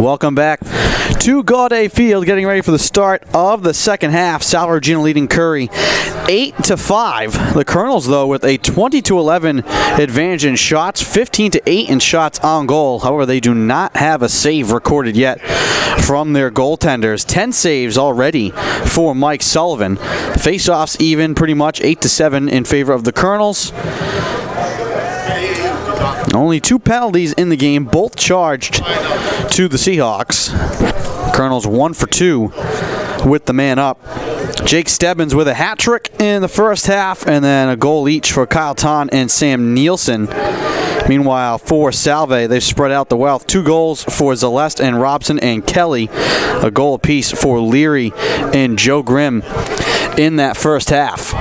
Welcome back to Gaudet Field, getting ready for the start of the second half. Salve Regina leading Curry 8-5. The Colonels, though, with a 20-11 advantage in shots, 15-8 in shots on goal. However, they do not have a save recorded yet from their goaltenders. 10 saves already for Mike Sullivan. Face-offs even, pretty much 8-7 in favor of the Colonels. Only 2 penalties in the game, both charged to the Seahawks. Colonels 1 for 2 with the man up. Jake Stebbins with a hat trick in the first half, and then a goal each for Kyle Ton and Sam Nielsen. Meanwhile, for Salve, they've spread out the wealth. 2 goals for Zeleste and Robson and Kelly. A goal apiece for Leary and Joe Grimm in that first half.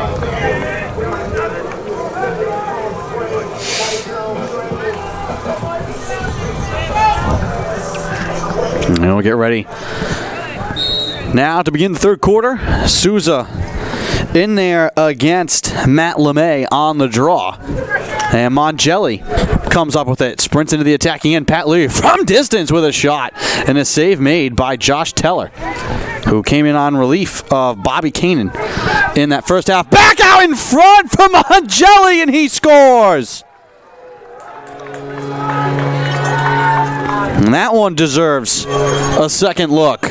And we'll get ready now to begin the third quarter. Souza in there against Matt LeMay on the draw. And Mongelli comes up with it, sprints into the attacking end. Pat Leary from distance with a shot. And a save made by Josh Teller, who came in on relief of Bobby Kanan in that first half. Back out in front from Mongelli, and he scores! And that one deserves a second look.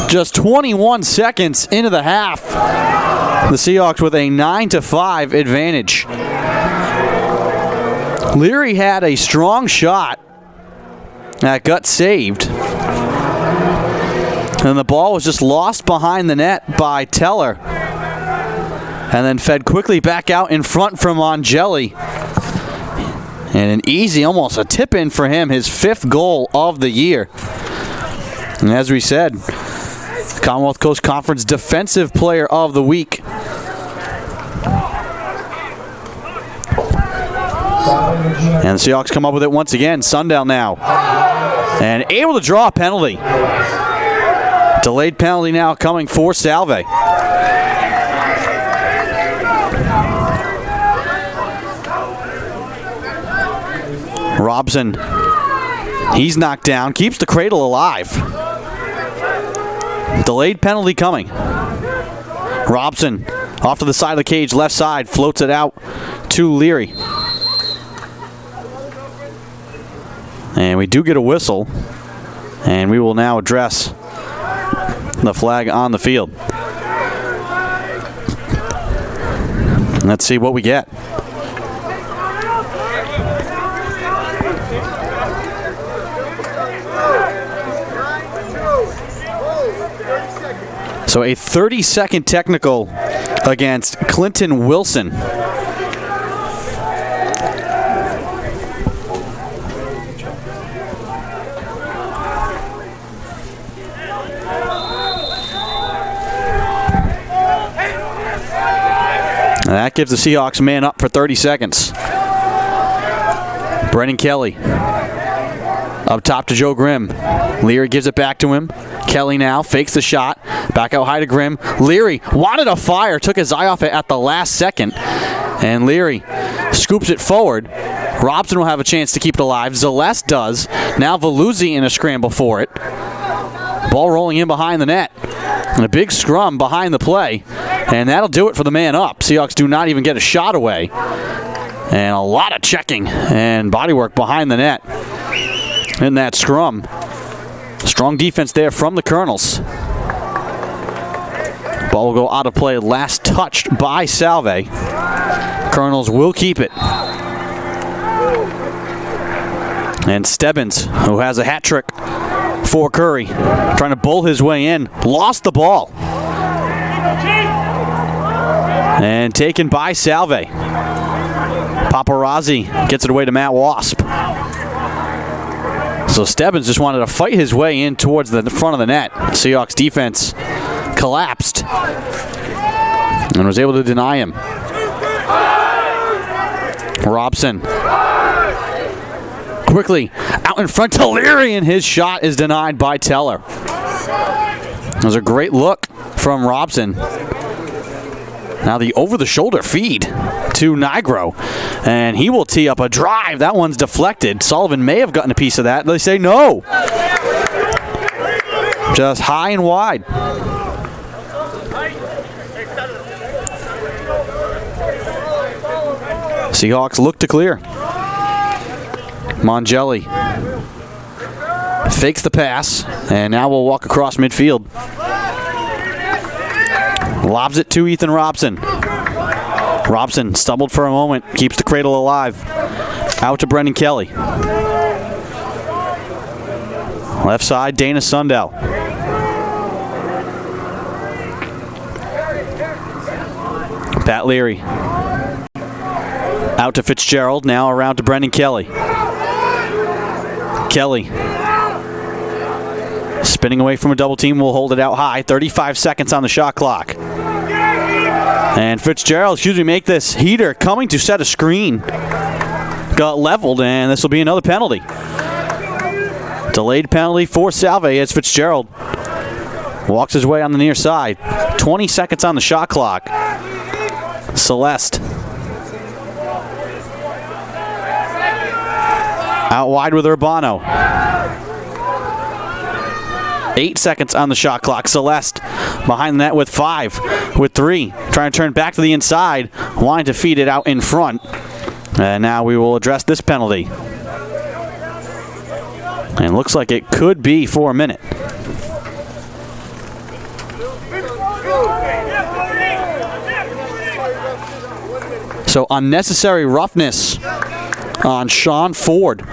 Just 21 seconds into the half, the Seahawks with a 9-5 advantage. Leary had a strong shot that got saved. And the ball was just lost behind the net by Teller. And then fed quickly back out in front from Mongelli. And an easy, almost a tip-in for him, his 5th goal of the year. And as we said, Commonwealth Coast Conference Defensive Player of the Week. And the Seahawks come up with it once again. Sundell now. And able to draw a penalty. Delayed penalty now coming for Salve. Robson, he's knocked down, keeps the cradle alive. Delayed penalty coming. Robson off to the side of the cage, left side, floats it out to Leary. And we do get a whistle, and we will now address the flag on the field. Let's see what we get. So a 30-second technical against Clinton Wilson. And that gives the Seahawks man up for 30 seconds. Brennan Kelly up top to Joe Grimm. Leary gives it back to him. Kelly now fakes the shot. Back out high to Grimm. Leary wanted a fire, took his eye off it at the last second. And Leary scoops it forward. Robson will have a chance to keep it alive. Zeleste does. Now Veluzzi in a scramble for it. Ball rolling in behind the net. And a big scrum behind the play. And that'll do it for the man up. Seahawks do not even get a shot away. And a lot of checking and bodywork behind the net in that scrum. Strong defense there from the Colonels. Ball will go out of play. Last touched by Salve. Colonels will keep it. And Stebbins, who has a hat trick for Curry, trying to bowl his way in, lost the ball. And taken by Salve. Paparazzi gets it away to Matt Wasp. So Stebbins just wanted to fight his way in towards the front of the net. Seahawks defense collapsed and was able to deny him. Robson quickly out in front to Leary, and his shot is denied by Teller. It was a great look from Robson. Now the over-the-shoulder feed to Nigro, and he will tee up a drive. That one's deflected. Sullivan may have gotten a piece of that. They say no. Just high and wide. Seahawks look to clear. Mongelli fakes the pass, and now we'll walk across midfield. Lobs it to Ethan Robson. Robson stumbled for a moment, keeps the cradle alive. Out to Brendan Kelly. Left side, Dana Sundell. Pat Leary. Out to Fitzgerald, now around to Brendan Kelly. Kelly. Spinning away from a double team, will hold it out high. 35 seconds on the shot clock. And Fitzgerald, make this heater coming to set a screen. Got leveled, and this will be another penalty. Delayed penalty for Salve as Fitzgerald walks his way on the near side. 20 seconds on the shot clock. Celeste. Out wide with Urbano. 8 seconds on the shot clock. Celeste behind the net with 5, with 3. Trying to turn back to the inside. Wanting to feed it out in front. And now we will address this penalty. And looks like it could be for a minute. So unnecessary roughness on Sean Ford.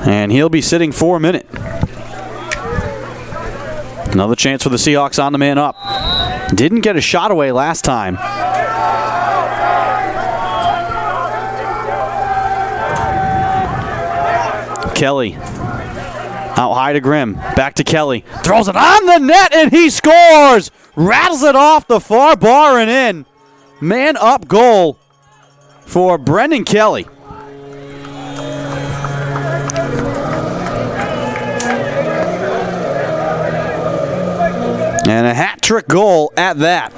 And he'll be sitting for a minute. Another chance for the Seahawks on the man up. Didn't get a shot away last time. Kelly. Out high to Grimm. Back to Kelly. Throws it on the net and he scores! Rattles it off the far bar and in. Man up goal for Brendan Kelly. And a hat-trick goal at that.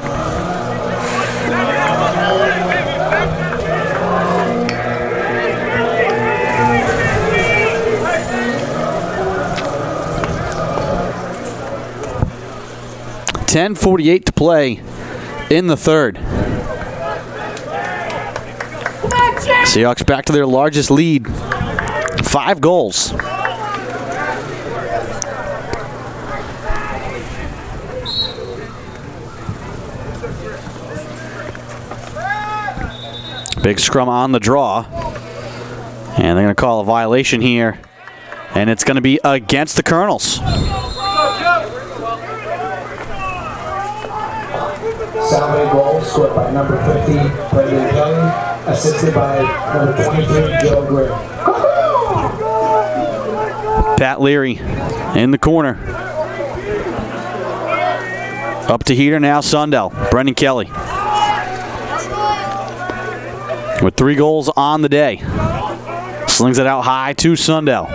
.10:48 to play in the third. Seahawks back to their largest lead. 5 goals. Big scrum on the draw. And they're going to call a violation here. And it's going to be against the Colonels. Salve goal scored by number 50, Brendan Kelly, assisted by number 22, Joe Grimm. Pat Leary in the corner. Up to heater now, Sundell. Brendan Kelly. With 3 goals on the day. Slings it out high to Sundell.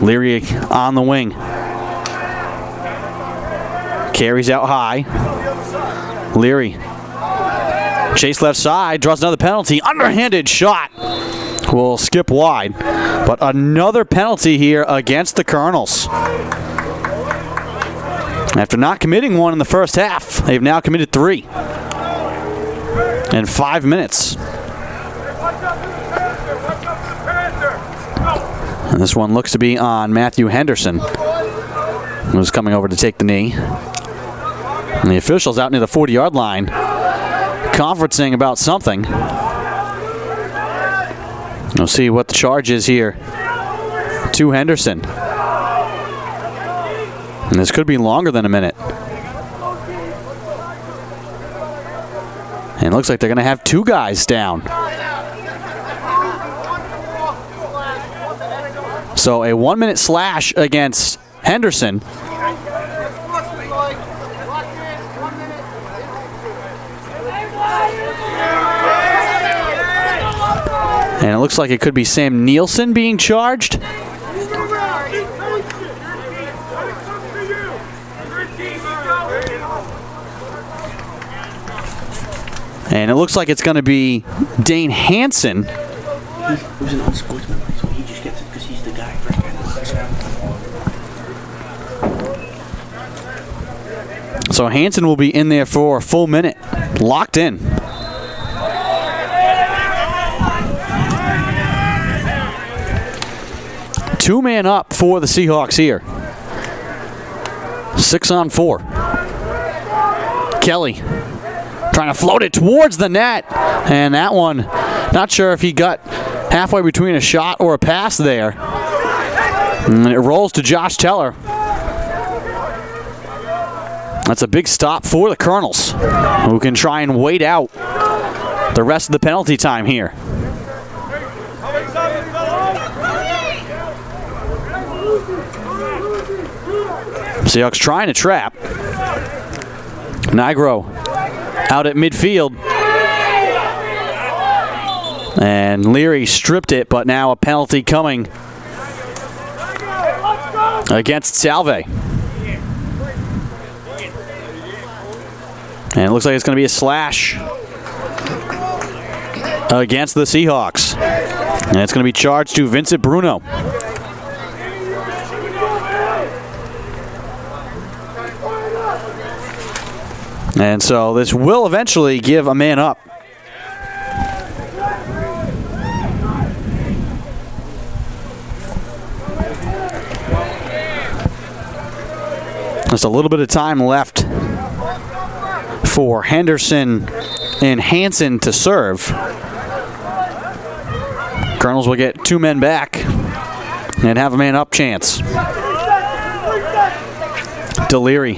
Leary on the wing. Carries out high. Leary. Chase left side. Draws another penalty. Underhanded shot. Will skip wide. But another penalty here against the Colonels. After not committing one in the first half, they've now committed 3. In 5 minutes. And this one looks to be on Matthew Henderson, who's coming over to take the knee. And the officials out near the 40-yard line conferencing about something. We'll see what the charge is here to Henderson. And this could be longer than a minute. And it looks like they're going to have 2 guys down. So a 1-minute slash against Henderson. And it looks like it could be Sam Nielsen being charged. And it looks like it's going to be Dane Hansen. He was an unsportsmanlike, so he just gets it because he's the guy. So Hansen will be in there for a full minute, locked in. Two-man up for the Seahawks here. 6-on-4. Kelly trying to float it towards the net. And that one, not sure if he got halfway between a shot or a pass there. And it rolls to Josh Teller. That's a big stop for the Colonels, who can try and wait out the rest of the penalty time here. Seahawks trying to trap. Nigro out at midfield. And Leary stripped it, but now a penalty coming against Salve. And it looks like it's going to be a slash against the Seahawks. And it's going to be charged to Vincent Bruno. And so this will eventually give a man up. Just a little bit of time left for Henderson and Hansen to serve. Colonels will get two men back and have a man up chance. Deliri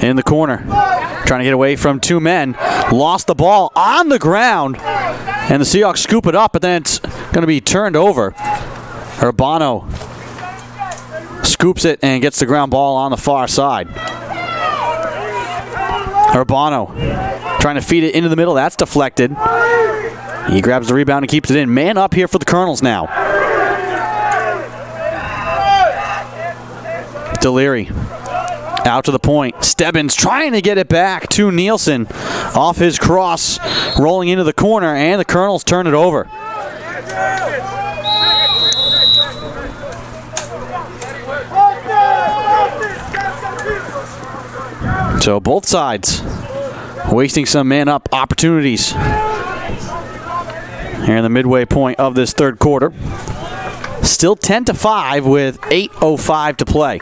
in the corner, trying to get away from two men. Lost the ball on the ground, and the Seahawks scoop it up, but then it's going to be turned over. Urbano scoops it and gets the ground ball on the far side. Urbano trying to feed it into the middle. That's deflected. He grabs the rebound and keeps it in. Man up here for the Colonels now. Deliri out to the point. Stebbins trying to get it back to Nielsen. Off his cross, rolling into the corner, and the Colonels turn it over. So both sides wasting some man-up opportunities here in the midway point of this third quarter. Still 10-5 with 8:05 to play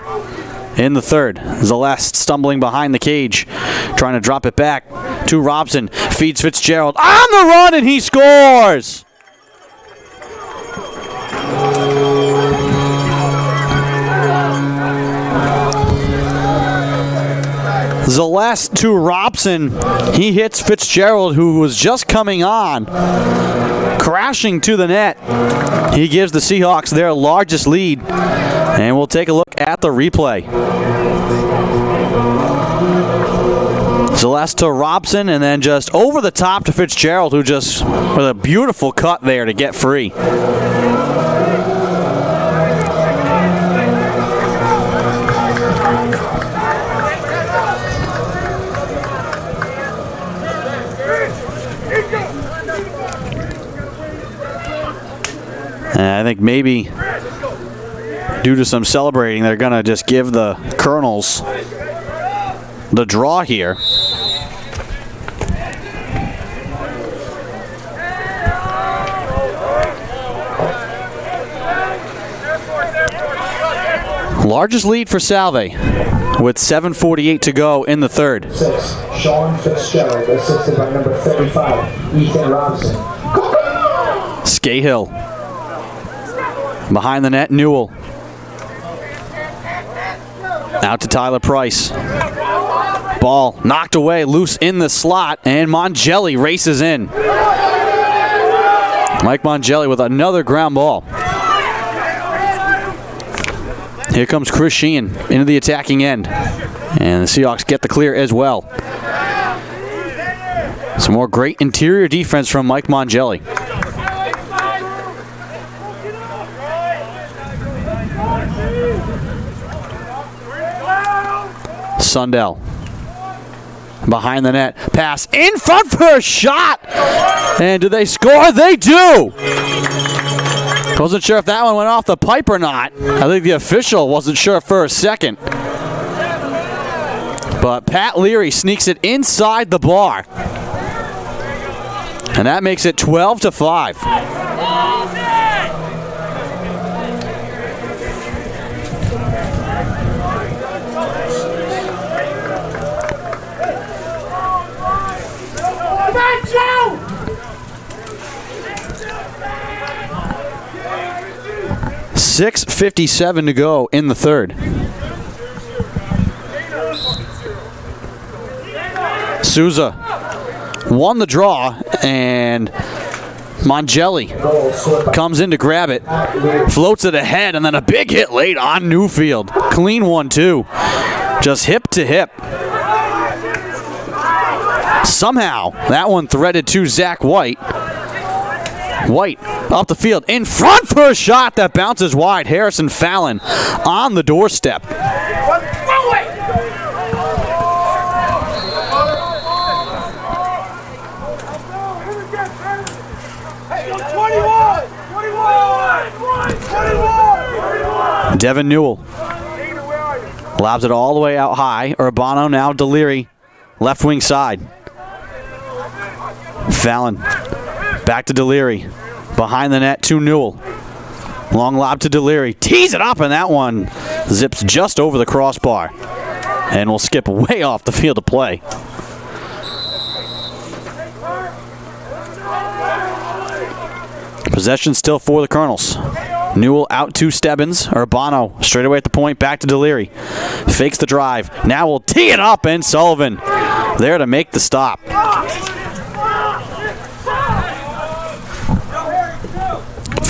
in the third. Zeleste stumbling behind the cage, trying to drop it back to Robson. Feeds Fitzgerald on the run, and he scores! Zeleste to Robson. He hits Fitzgerald, who was just coming on, crashing to the net. He gives the Seahawks their largest lead, and we'll take a look at the replay. Zeleste to Robson, and then just over the top to Fitzgerald, who just, with a beautiful cut there to get free. I think maybe due to some celebrating, they're going to just give the Colonels the draw here. Largest lead for Salve with 7:48 to go in the third. 6, Sean Fitzgerald, assisted by number 35, Ethan Robson. Scahill. Behind the net, Newell. Out to Tyler Price. Ball knocked away, loose in the slot, and Mongelli races in. Mike Mongelli with another ground ball. Here comes Chris Sheehan into the attacking end. And the Seahawks get the clear as well. Some more great interior defense from Mike Mongelli. Sundell behind the net. Pass in front for a shot. And do they score? They do. Wasn't sure if that one went off the pipe or not. I think the official wasn't sure for a second. But Pat Leary sneaks it inside the bar. And that makes it 12-5. .6:57 to go in the third. Souza won the draw, and Mongelli comes in to grab it, floats it ahead, and then a big hit late on Newfield. Clean one, too. Just hip to hip. Somehow, that one threaded to Zach White. White up the field, in front for a shot that bounces wide. Harrison Fallon on the doorstep. Devin Newell lobs it all the way out high. Urbano now Deliri, left wing side. Fallon back to Deliri, behind the net to Newell. Long lob to Deliri, tees it up, and that one zips just over the crossbar and will skip way off the field of play. Possession still for the Colonels. Newell out to Stebbins. Urbano straight away at the point, back to Deliri. Fakes the drive. Now will tee it up, and Sullivan there to make the stop.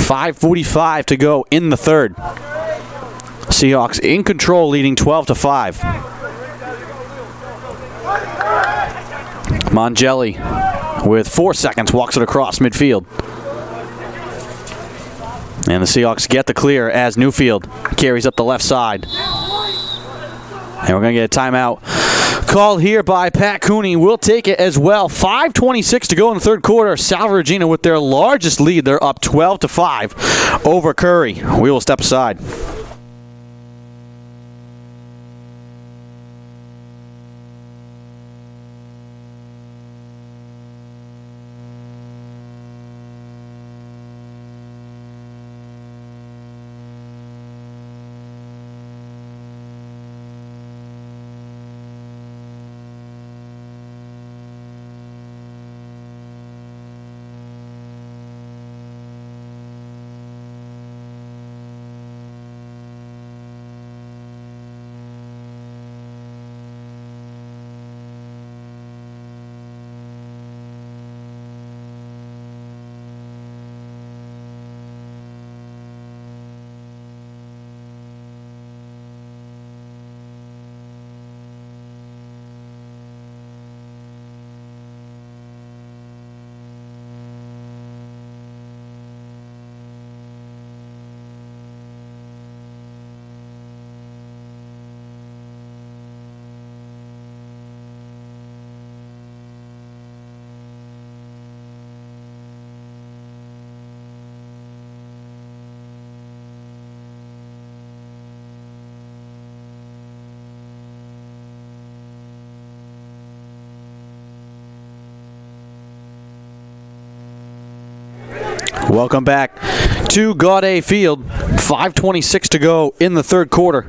5:45 to go in the third. Seahawks in control, leading 12-5. Mongelli with 4 seconds walks it across midfield. And the Seahawks get the clear as Newfield carries up the left side. And we're going to get a timeout called here by Pat Cooney. We'll take it as well. 5:26 to go in the third quarter. Salve Regina with their largest lead. They're up 12-5 over Curry. We will step aside. Welcome back to Gaudet Field. 5:26 to go in the third quarter.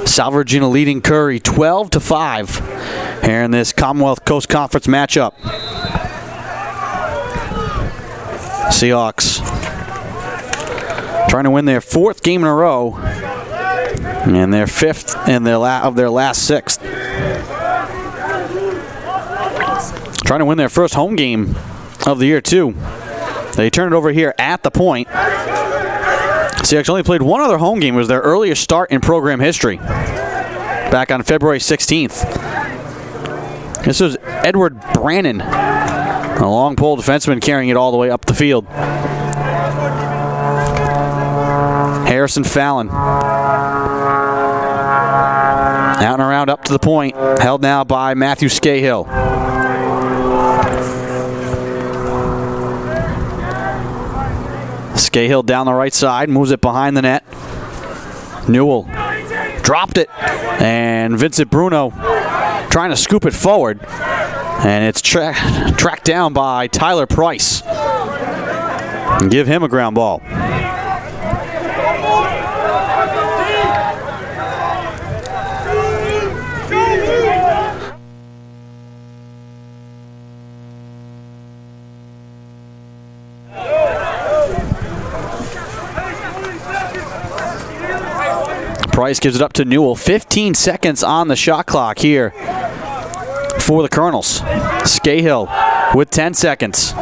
Salve Regina leading Curry 12-5 here in this Commonwealth Coast Conference matchup. Seahawks trying to win their fourth game in a row and their fifth in their last sixth. Trying to win their first home game of the year, too. They turned it over here at the point. Seahawks only played one other home game. It was their earliest start in program history, back on February 16th. This was Edward Brannon, a long pole defenseman, carrying it all the way up the field. Harrison Fallon Out and around up to the point. Held now by Matthew Scahill. Scahill down the right side, moves it behind the net. Newell dropped it, and Vincent Bruno trying to scoop it forward, and it's tracked down by Tyler Price. And give him a ground ball. Price gives it up to Newell. 15 seconds on the shot clock here for the Colonels. Scahill with 10 seconds.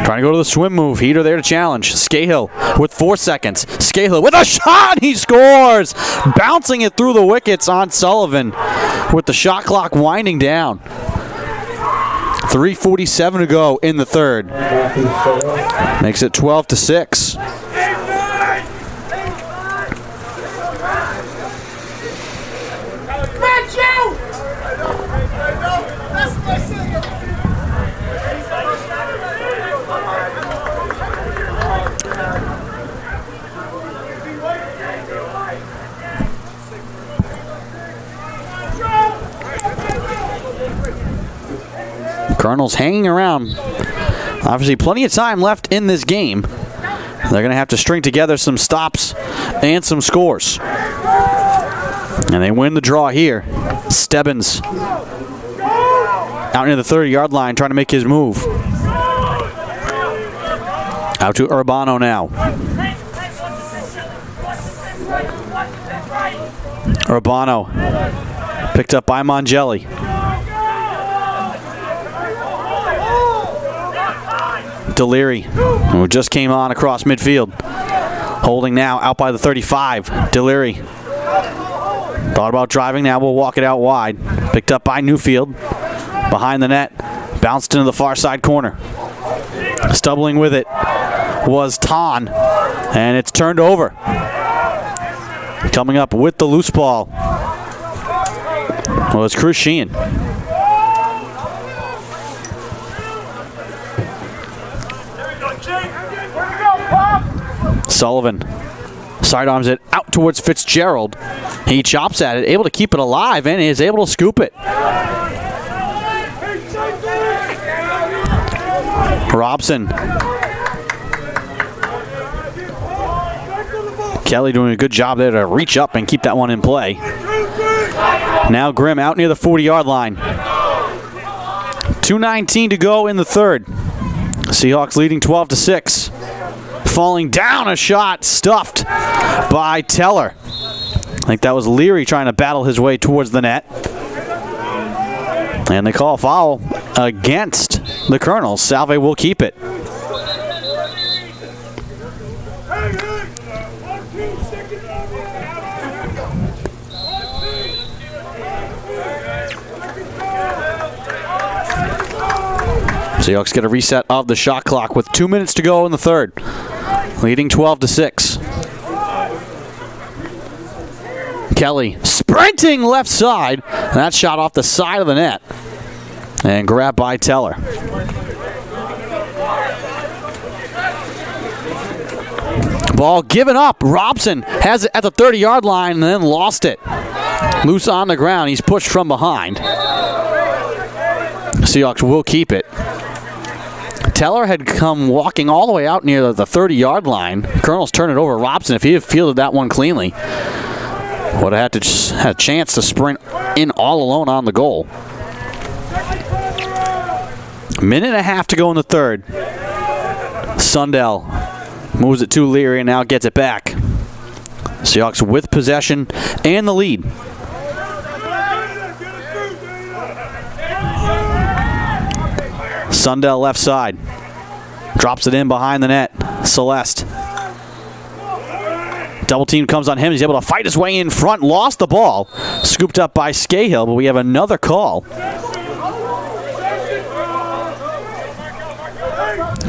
Trying to go to the swim move. Heater there to challenge. Scahill with 4 seconds. Scahill with a shot. He scores. Bouncing it through the wickets on Sullivan with the shot clock winding down. 3:47 to go in the third. Makes it 12-6. Colonels hanging around. Obviously plenty of time left in this game. They're going to have to string together some stops and some scores. And they win the draw here. Stebbins out near the 30-yard line trying to make his move. Out to Urbano now. Urbano picked up by Mongelli. Deliri, who just came on across midfield. Holding now out by the 35. Deliri thought about driving, now will walk it out wide. Picked up by Newfield. Behind the net. Bounced into the far side corner. Stumbling with it was Ton. And it's turned over. Coming up with the loose ball was Chris Sheehan. Sullivan sidearms it out towards Fitzgerald. He chops at it, able to keep it alive, and is able to scoop it. Robson. Kelly doing a good job there to reach up and keep that one in play. Now Grimm out near the 40-yard line. 2:19 to go in the third. Seahawks leading 12-6. Falling down, a shot stuffed by Teller. I think that was Leary trying to battle his way towards the net. And they call a foul against the Colonels. Salve will keep it. Seahawks get a reset of the shot clock with 2 minutes to go in the third. Leading 12-6. Kelly sprinting left side. And that shot off the side of the net. And grabbed by Teller. Ball given up. Robson has it at the 30-yard line and then lost it. Loose on the ground. He's pushed from behind. Seahawks will keep it. Teller had come walking all the way out near the 30-yard line. Colonels turn it over. Robson, if he had fielded that one cleanly, would have had a chance to sprint in all alone on the goal. Minute and a half to go in the third. Sundell moves it to Leary and now gets it back. Seahawks with possession and the lead. Sundell left side. Drops it in behind the net. Celeste. Double team comes on him. He's able to fight his way in front. Lost the ball. Scooped up by Scahill, but we have another call.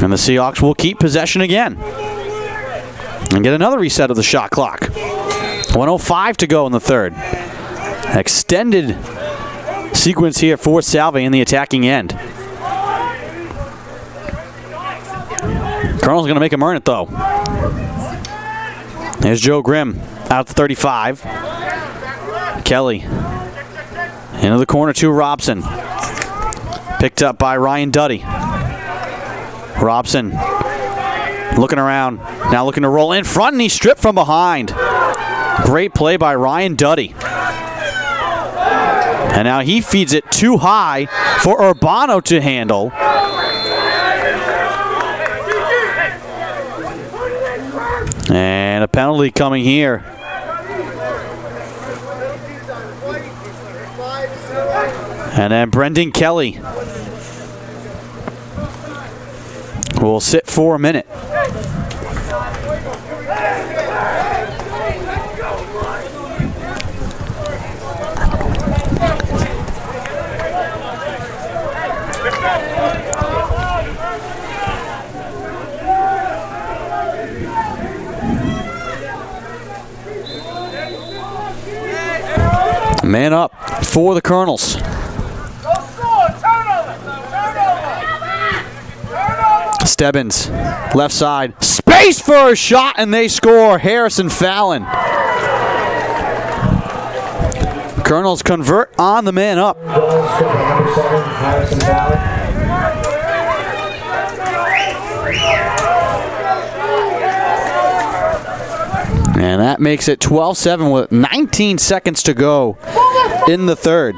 And the Seahawks will keep possession again. And get another reset of the shot clock. 1:05 to go in the third. Extended sequence here for Salve in the attacking end. Colonel's going to make him earn it, though. There's Joe Grimm out to 35. Kelly into the corner to Robson. Picked up by Ryan Duddy. Robson looking around, now looking to roll in front, and he's stripped from behind. Great play by Ryan Duddy. And now he feeds it too high for Urbano to handle. And a penalty coming here. And then Brendan Kelly will sit for a minute. Man up for the Colonels. Stebbins, left side, space for a shot, and they score. Harrison Fallon. Colonels convert on the man up. And that makes it 12-7 with 19 seconds to go in the third.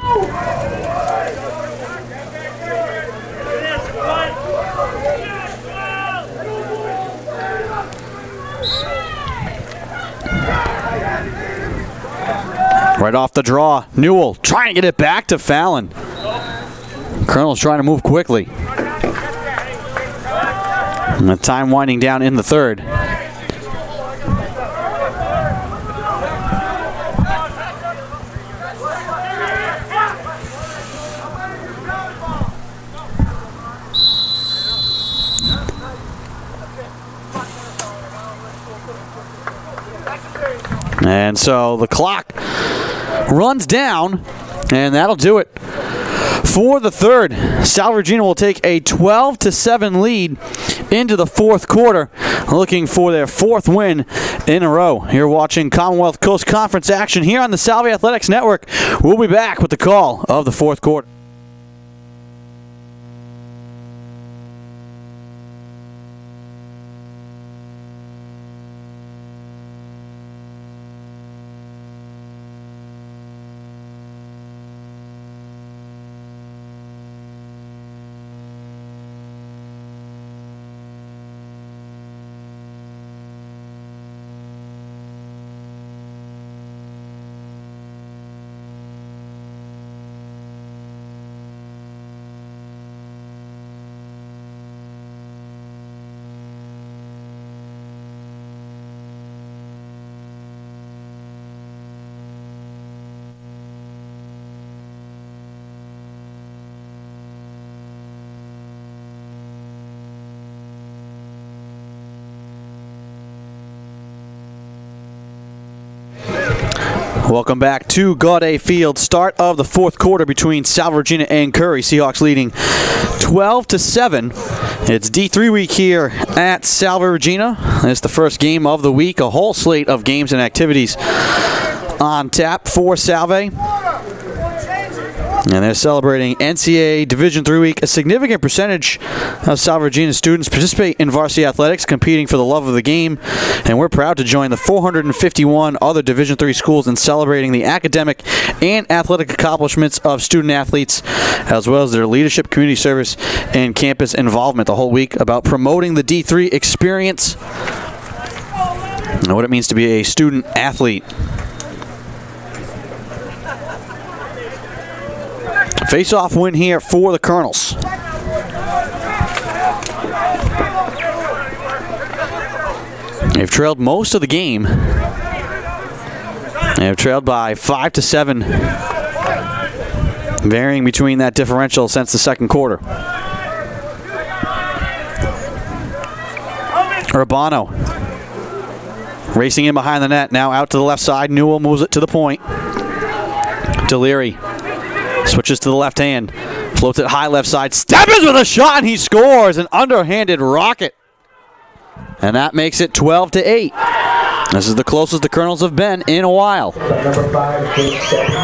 Right off the draw, Newell trying to get it back to Fallon. Colonel's trying to move quickly. And the time winding down in the third. And so the clock runs down, and that'll do it for the third. Salve Regina will take a 12-7 lead into the fourth quarter, looking for their fourth win in a row. You're watching Commonwealth Coast Conference action here on the Salve Athletics Network. We'll be back with the call of the fourth quarter. Welcome back to Gaudet Field. Start of the fourth quarter between Salve Regina and Curry. Seahawks leading 12-7. It's D3 week here at Salve Regina. It's the first game of the week. A whole slate of games and activities on tap for Salve. And they're celebrating NCAA Division III week. A significant percentage of Salve Regina students participate in varsity athletics, competing for the love of the game. And we're proud to join the 451 other Division III schools in celebrating the academic and athletic accomplishments of student athletes, as well as their leadership, community service, and campus involvement the whole week, about promoting the D3 experience and what it means to be a student athlete. Face-off win here for the Colonels. They've trailed most of the game. They have trailed by 5-7, varying between that differential since the second quarter. Urbano Racing in behind the net, now out to the left side. Newell moves it to the point. Deliri switches to the left hand. Floats it high left side. Stebbins with a shot, and he scores. An underhanded rocket. And that makes it 12-8. This is the closest the Colonels have been in a while. Number 5, Jake Stebbins.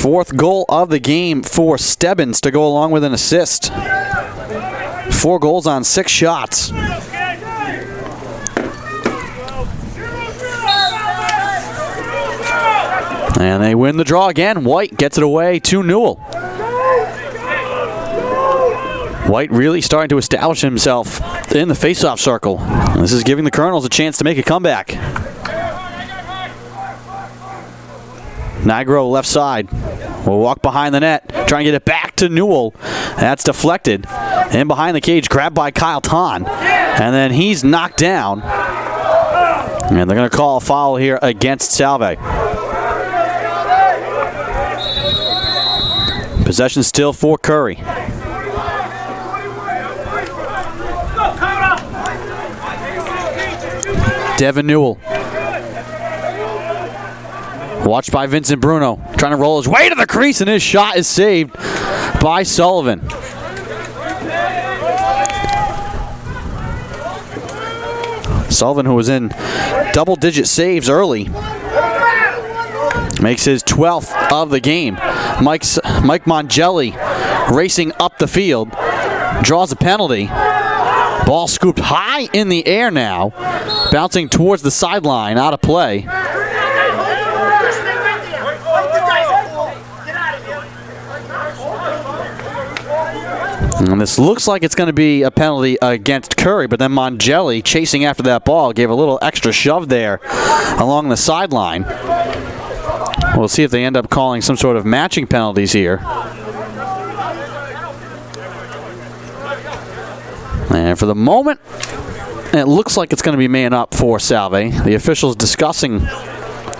Fourth goal of the game for Stebbins to go along with an assist. 4 goals on 6 shots. And they win the draw again. White gets it away to Newell. White really starting to establish himself in the faceoff circle. This is giving the Colonels a chance to make a comeback. Nigro left side will walk behind the net, trying to get it back to Newell. That's deflected. In behind the cage, grabbed by Kyle Ton. And then he's knocked down. And they're going to call a foul here against Salve. Possession still for Curry. Devin Newell. Watched by Vincent Bruno. Trying to roll his way to the crease, and his shot is saved by Sullivan. Sullivan, who was in double-digit saves early, makes his 12th of the game. Mike Mongelli racing up the field. Draws a penalty. Ball scooped high in the air now. Bouncing towards the sideline, out of play. And this looks like it's going to be a penalty against Curry, but then Mongelli, chasing after that ball, gave a little extra shove there along the sideline. We'll see if they end up calling some sort of matching penalties here. And for the moment, it looks like it's going to be man up for Salve. The officials discussing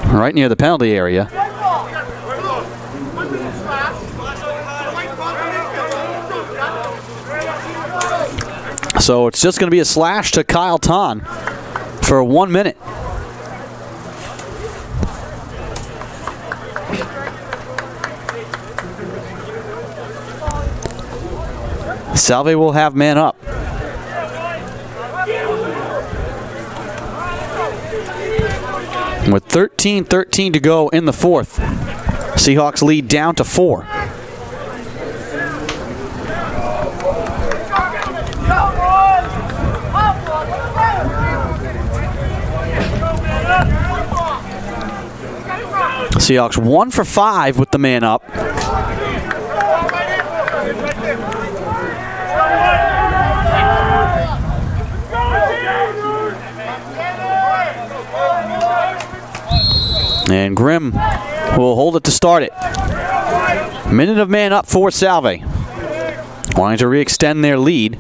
right near the penalty area. So it's just going to be a slash to Kyle Ton for 1 minute. Salve will have man up. With 13:13 to go in the fourth, Seahawks lead down to 4. Seahawks 1 for 5 with the man up. And Grimm will hold it to start it. Minute of man up for Salve. Wanting to re-extend their lead.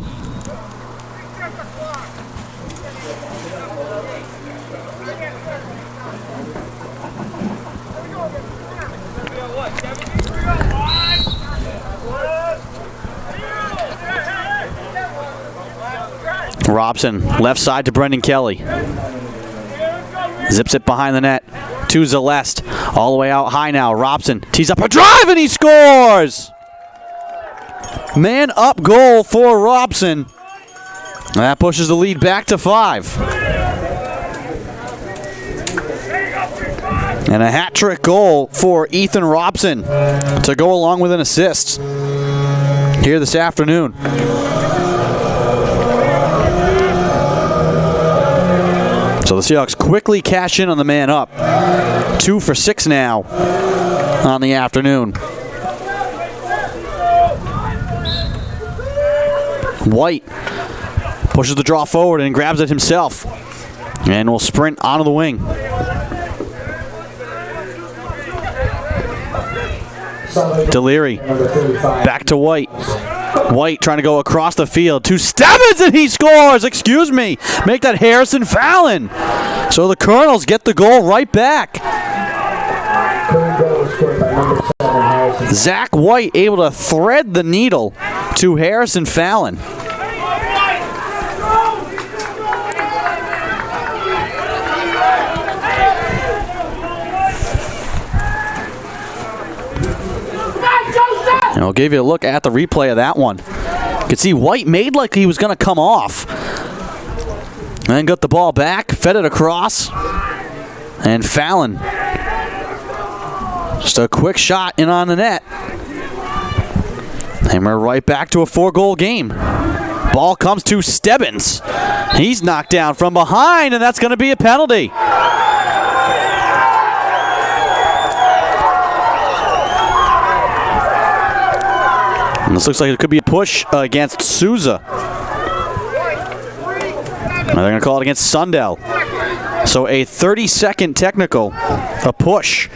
Robson, left side to Brendan Kelly. Zips it behind the net to Zeleste. All the way out high now. Robson tees up a drive, and he scores! Man up goal for Robson. That pushes the lead back to 5. And a hat-trick goal for Ethan Robson to go along with an assist here this afternoon. So the Seahawks quickly cash in on the man up. 2 for 6 now on the afternoon. White pushes the draw forward and grabs it himself. And will sprint onto the wing. Deliri back to White. White trying to go across the field to Stebbins, and he scores! Excuse me. Make that Harrison Fallon. So the Colonels get the goal right back. Goal scored by number 7, Harrison. Zach White able to thread the needle to Harrison Fallon. And I'll give you a look at the replay of that one. You can see White made like he was going to come off. And then got the ball back, fed it across. And Fallon, just a quick shot in on the net. And we're right back to a 4-goal game. Ball comes to Stebbins. He's knocked down from behind, and that's going to be a penalty. And this looks like it could be a push against Souza. And they're going to call it against Sundell. So a 30-second technical, a push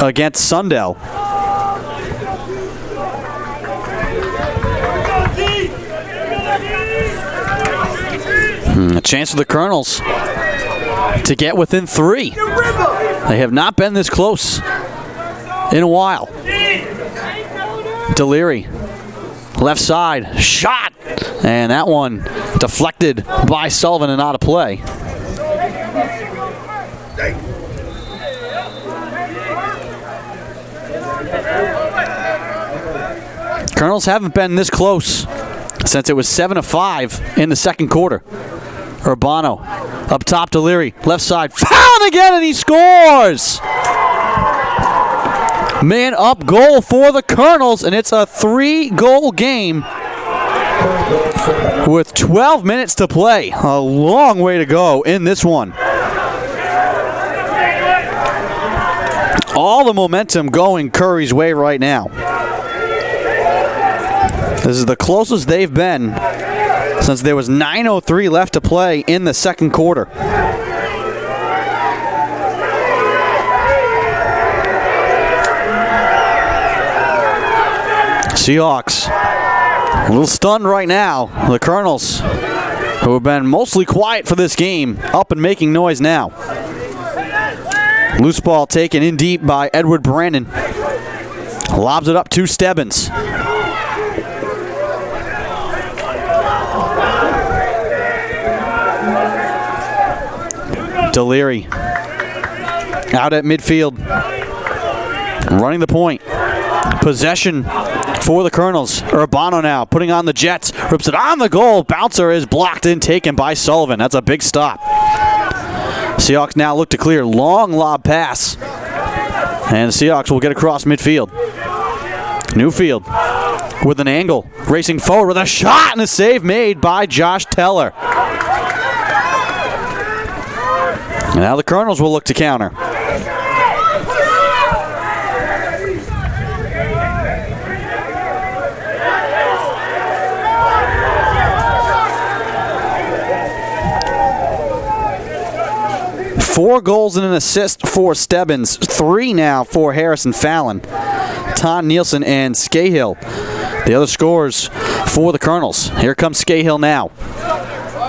against Sundell. A chance for the Colonels to get within 3. They have not been this close in a while. Deliri, left side, shot, and that one deflected by Sullivan and out of play. Colonels haven't been this close since it was 7-5 in the second quarter. Urbano up top to Leary, left side, Fallon again, and he scores! Man up goal for the Colonels, and it's a 3-goal game with 12 minutes to play. A long way to go in this one. All the momentum going Curry's way right now. This is the closest they've been since there was 9:03 left to play in the second quarter. Seahawks a little stunned right now. The Colonels, who have been mostly quiet for this game, up and making noise now. Loose ball taken in deep by Edward Brandon. Lobs it up to Stebbins. Deliri out at midfield, running the point. Possession for the Colonels. Urbano now putting on the Jets, rips it on the goal. Bouncer is blocked and taken by Sullivan. That's a big stop. Seahawks now look to clear. Long lob pass, and the Seahawks will get across midfield. Newfield with an angle, racing forward with a shot and a save made by Josh Teller. Now the Colonels will look to counter. Four goals and an assist for Stebbins. 3 now for Harrison Fallon, Ton Nielsen, and Scahill. The other scores for the Colonels. Here comes Scahill now.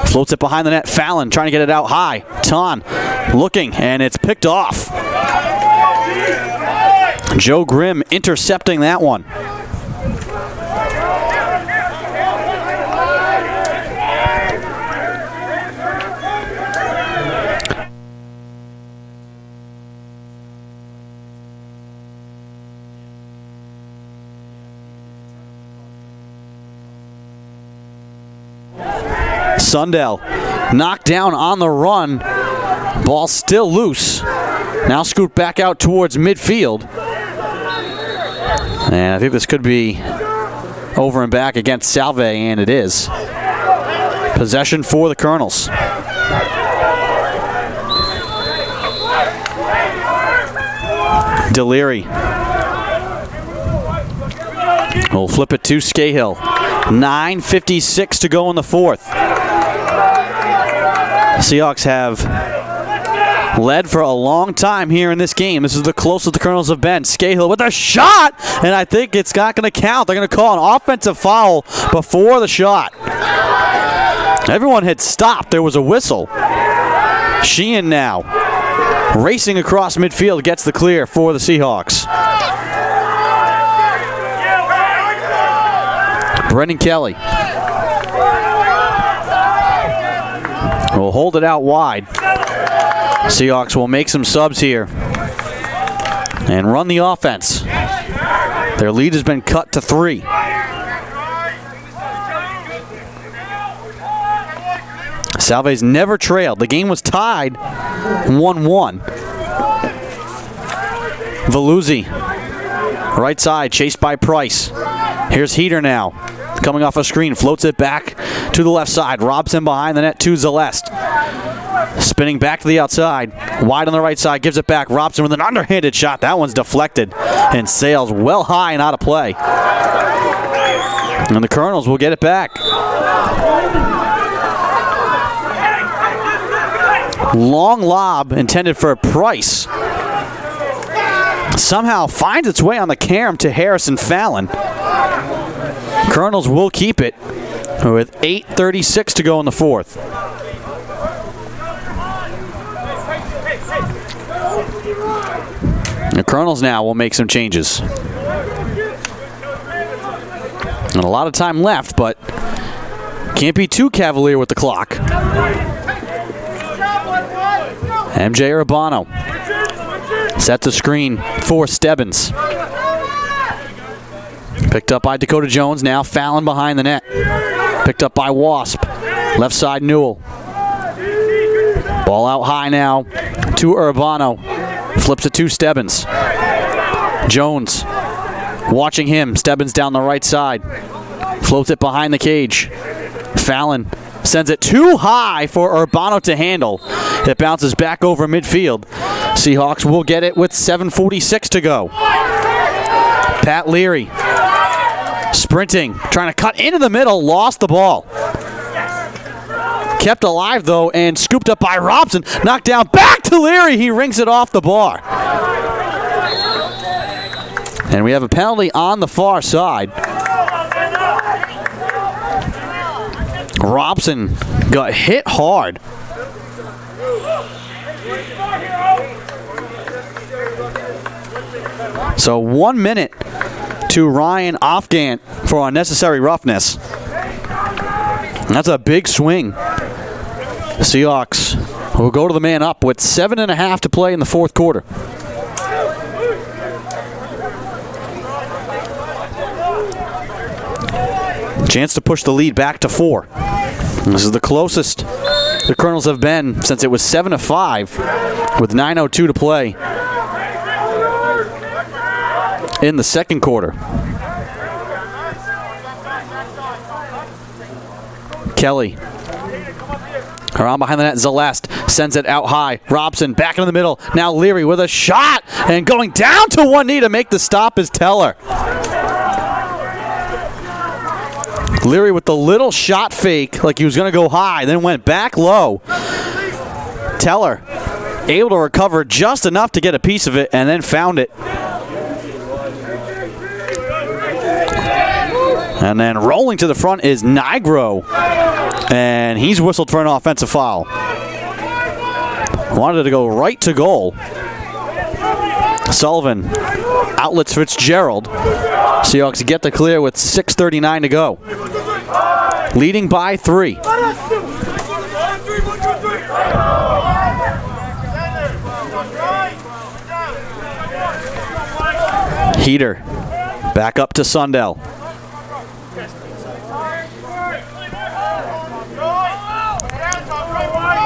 Floats it behind the net. Fallon trying to get it out high. Ton looking, and it's picked off. Joe Grimm intercepting that one. Sundell knocked down on the run. Ball still loose. Now scooped back out towards midfield. And I think this could be over and back against Salve, and it is. Possession for the Colonels. Deliri will flip it to Scahill. 9:56 to go in the fourth. Seahawks have Led for a long time here in this game. This is the closest the Colonels have been. Scahill with a shot, and I think it's not going to count. They're going to call an offensive foul before the shot. Everyone had stopped. There was a whistle. Sheehan now racing across midfield, gets the clear for the Seahawks. Brendan Kelly will hold it out wide. Seahawks will make some subs here and run the offense. Their lead has been cut to 3. Salve's never trailed. The game was tied 1-1. Veluzzi, right side, chased by Price. Here's Heater now, coming off a screen, floats it back to the left side. Robson behind the net to Zeleste. Spinning back to the outside, wide on the right side, gives it back. Robson with an underhanded shot. That one's deflected and sails well high and out of play. And the Colonels will get it back. Long lob intended for Price. Somehow finds its way on the carom to Harrison Fallon. Colonels will keep it with 8:36 to go in the fourth. The Colonels now will make some changes. And a lot of time left, but can't be too cavalier with the clock. MJ Urbano sets the screen for Stebbins. Picked up by Dakota Jones, now Fallon behind the net. Picked up by Wasp. Left side Newell. Ball out high now to Urbano. Flips it to Stebbins. Jones watching him. Stebbins down the right side. Floats it behind the cage. Fallon sends it too high for Urbano to handle. It bounces back over midfield. Seahawks will get it with 7:46 to go. Pat Leary sprinting, trying to cut into the middle, lost the ball. Kept alive though and scooped up by Robson. Knocked down back to Leary. He rings it off the bar. And we have a penalty on the far side. Robson got hit hard. So 1 minute to Ryan Afghan for unnecessary roughness. That's a big swing. The Seahawks will go to the man up with 7.5 to play in the fourth quarter. Chance to push the lead back to 4. This is the closest the Colonels have been since it was 7-5 with 9:02 to play in the second quarter. Kelly around behind the net. Zeleste sends it out high. Robson back in the middle. Now Leary with a shot and going down to one knee to make the stop is Teller. Leary with the little shot fake like he was going to go high, then went back low. Teller able to recover just enough to get a piece of it and then found it. And then rolling to the front is Nigro. And he's whistled for an offensive foul. Wanted to go right to goal. Sullivan outlets Fitzgerald. Seahawks get the clear with 6:39 to go. Leading by 3. Heater back up to Sundell.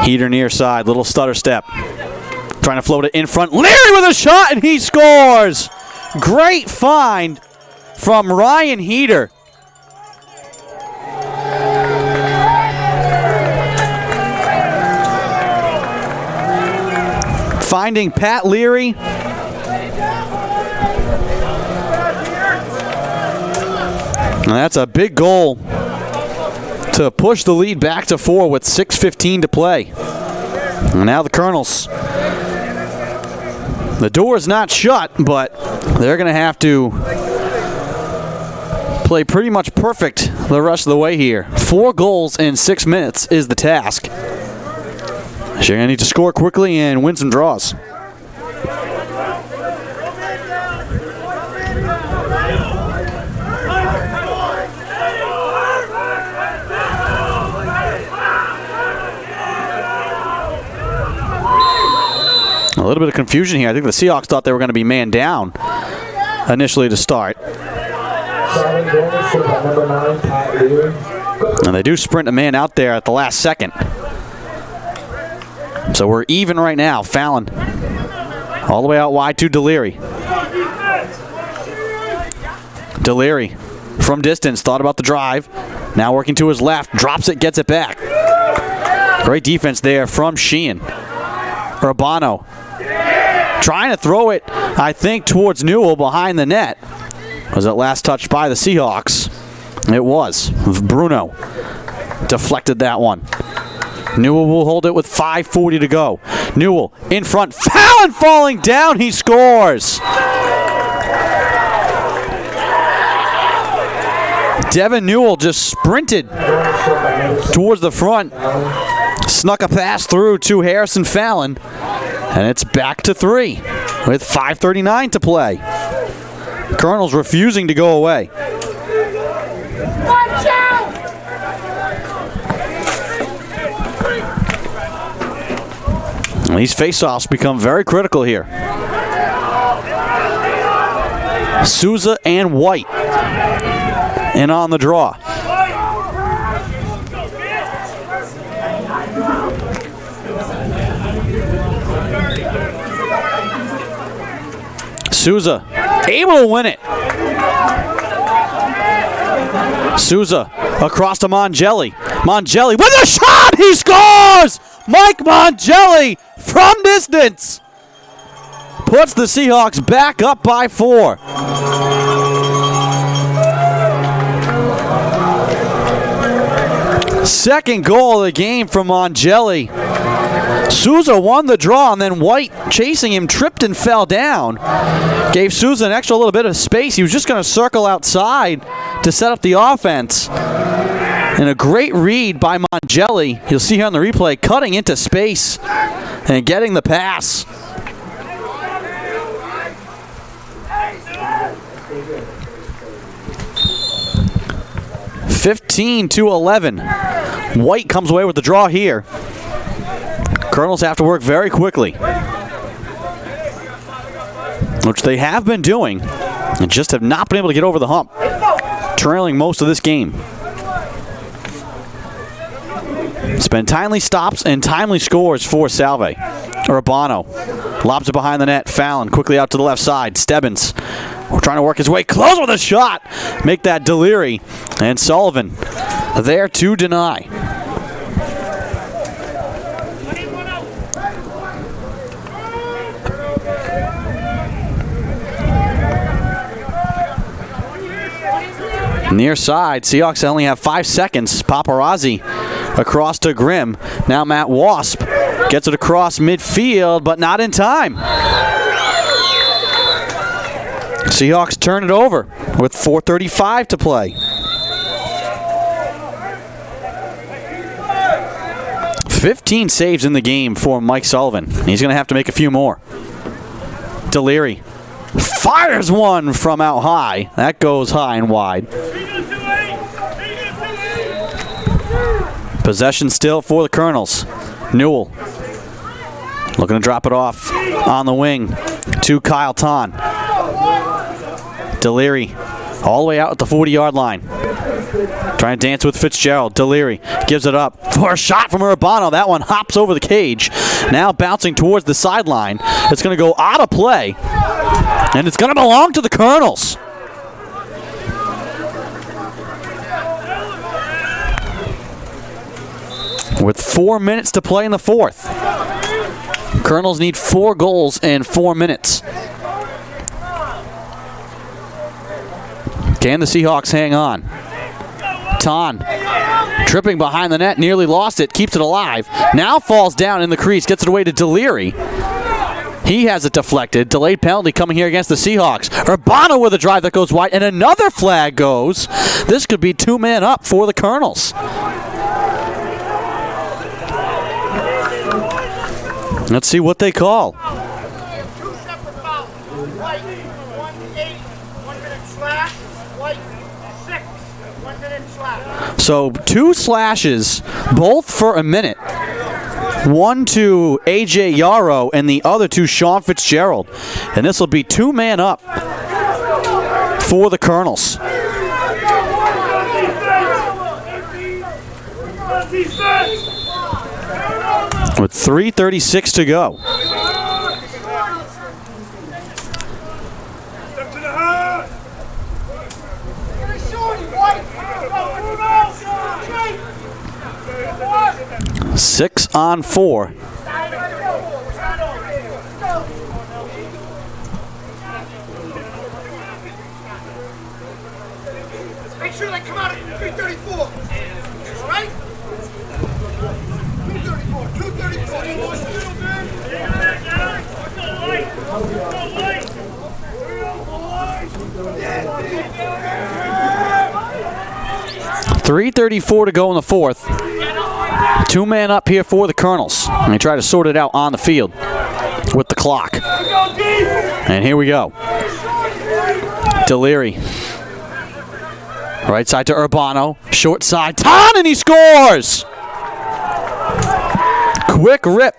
Heater near side, little stutter step. Trying to float it in front. Leary with a shot, and he scores! Great find from Ryan Heater. Finding Pat Leary. And that's a big goal to push the lead back to 4 with 6:15 to play. And now the Colonels. The door is not shut, but they're going to have to play pretty much perfect the rest of the way here. 4 goals in 6 minutes is the task. So you're going to need to score quickly and win some draws. A little bit of confusion here. I think the Seahawks thought they were going to be man down initially to start. And they do sprint a man out there at the last second. So we're even right now. Fallon all the way out wide to Deliri. Deliri from distance, thought about the drive. Now working to his left, drops it, gets it back. Great defense there from Sheehan. Urbano trying to throw it, I think, towards Newell behind the net. Was it last touched by the Seahawks? It was. Bruno deflected that one. Newell will hold it with 5:40 to go. Newell in front. Fallon falling down. He scores. Devin Newell just sprinted towards the front. Snuck a pass through to Harrison Fallon. And it's back to 3 with 5:39 to play. Colonels refusing to go away. Watch out! These face-offs become very critical here. Souza and White in on the draw. Souza able to win it. Souza across to Mongelli. Mongelli with a shot! He scores! Mike Mongelli from distance puts the Seahawks back up by 4. Second goal of the game from Mongelli. Souza won the draw, and then White, chasing him, tripped and fell down. Gave Souza an extra little bit of space. He was just going to circle outside to set up the offense. And a great read by Mongelli. You'll see here on the replay, cutting into space and getting the pass. (15-11). White comes away with the draw here. Colonels have to work very quickly, which they have been doing, and just have not been able to get over the hump, trailing most of this game. It's been timely stops and timely scores for Salve. Urbano lobs it behind the net. Fallon quickly out to the left side. Stebbins trying to work his way close with a shot. Make that Deliri. And Sullivan there to deny. Near side, Seahawks only have 5 seconds. Paparazzi across to Grimm. Now Matt Wasp gets it across midfield, but not in time. Seahawks turn it over with 4:35 to play. 15 saves in the game for Mike Sullivan. He's going to have to make a few more. Deliri fires one from out high. That goes high and wide. Possession still for the Colonels. Newell looking to drop it off on the wing to Kyle Ton. Deliri all the way out at the 40-yard line. Trying to dance with Fitzgerald. Deliri gives it up for a shot from Urbano. That one hops over the cage. Now bouncing towards the sideline. It's going to go out of play. And it's going to belong to the Colonels. With 4 minutes to play in the fourth. Colonels need 4 goals in 4 minutes. Can the Seahawks hang on? Ton Tripping behind the net, nearly lost it, keeps it alive. Now falls down in the crease, gets it away to Deliri. He has it deflected. Delayed penalty coming here against the Seahawks. Urbano with a drive that goes wide, and another flag goes. This could be 2-man up for the Colonels. Let's see what they call. 2 separate fouls. White, 1-8, 1 minute slash. White, 6, 1 minute slash. So 2 slashes, both for a minute. One to A.J. Yarrow and the other to Sean Fitzgerald. And this will be 2-man up for the Colonels. With 3:36 to go. Step to the heart. 6 on 4. Make sure they come out at 3:34. Right? 2:34. 3:34 to go in the fourth. 2-man up here for the Colonels. And they try to sort it out on the field with the clock. And here we go. Deliri. Right side to Urbano. Short side. Ton, and he scores! Quick rip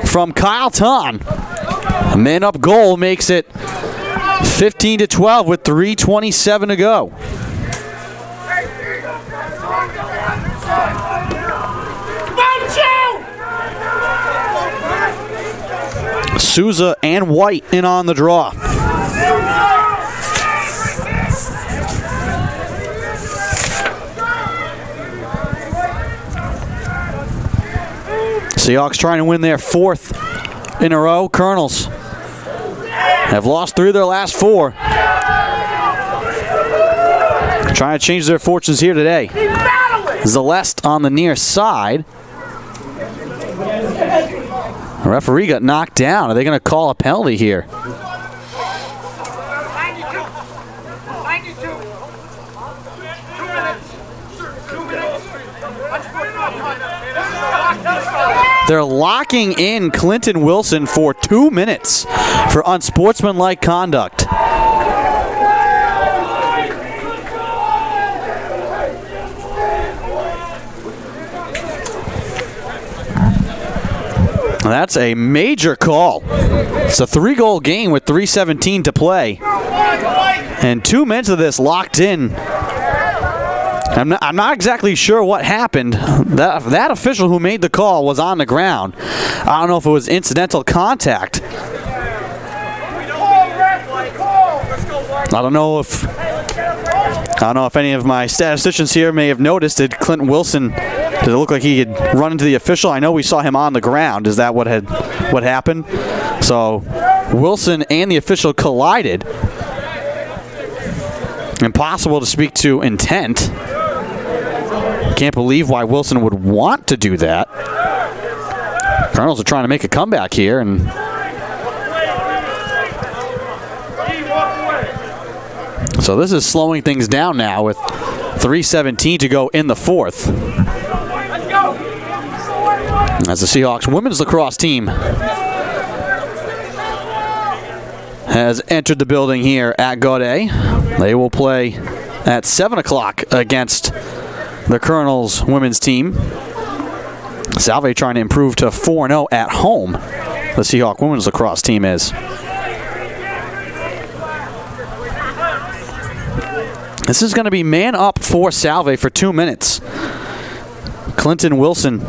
from Kyle Ton. A man-up goal makes it 15-12 with 3:27 to go. Souza and White in on the draw. Seahawks trying to win their 4th in a row. Colonels have lost 3 of their last 4. Trying to change their fortunes here today. Zeleste on the near side. The referee got knocked down. Are they going to call a penalty here? 92. 92. 2 minutes. 2 minutes. They're locking in Clinton Wilson for 2 minutes for unsportsmanlike conduct. That's a major call. It's a 3-goal game with 3:17 to play. And 2 minutes of this locked in. I'm not exactly sure what happened. That official who made the call was on the ground. I don't know if it was incidental contact. I don't know if any of my statisticians here may have noticed. Did Clinton Wilson, did it look like he had run into the official? I know we saw him on the ground. Is that what happened? So Wilson and the official collided. Impossible to speak to intent. Can't believe why Wilson would want to do that. Colonels are trying to make a comeback here, and so this is slowing things down now with 3:17 to go in the fourth. As the Seahawks women's lacrosse team has entered the building here at Gaudet. They will play at 7 o'clock against the Colonels women's team. Salve trying to improve to 4-0 at home. The Seahawk women's lacrosse team is. This is going to be man up for Salve for 2 minutes. Clinton Wilson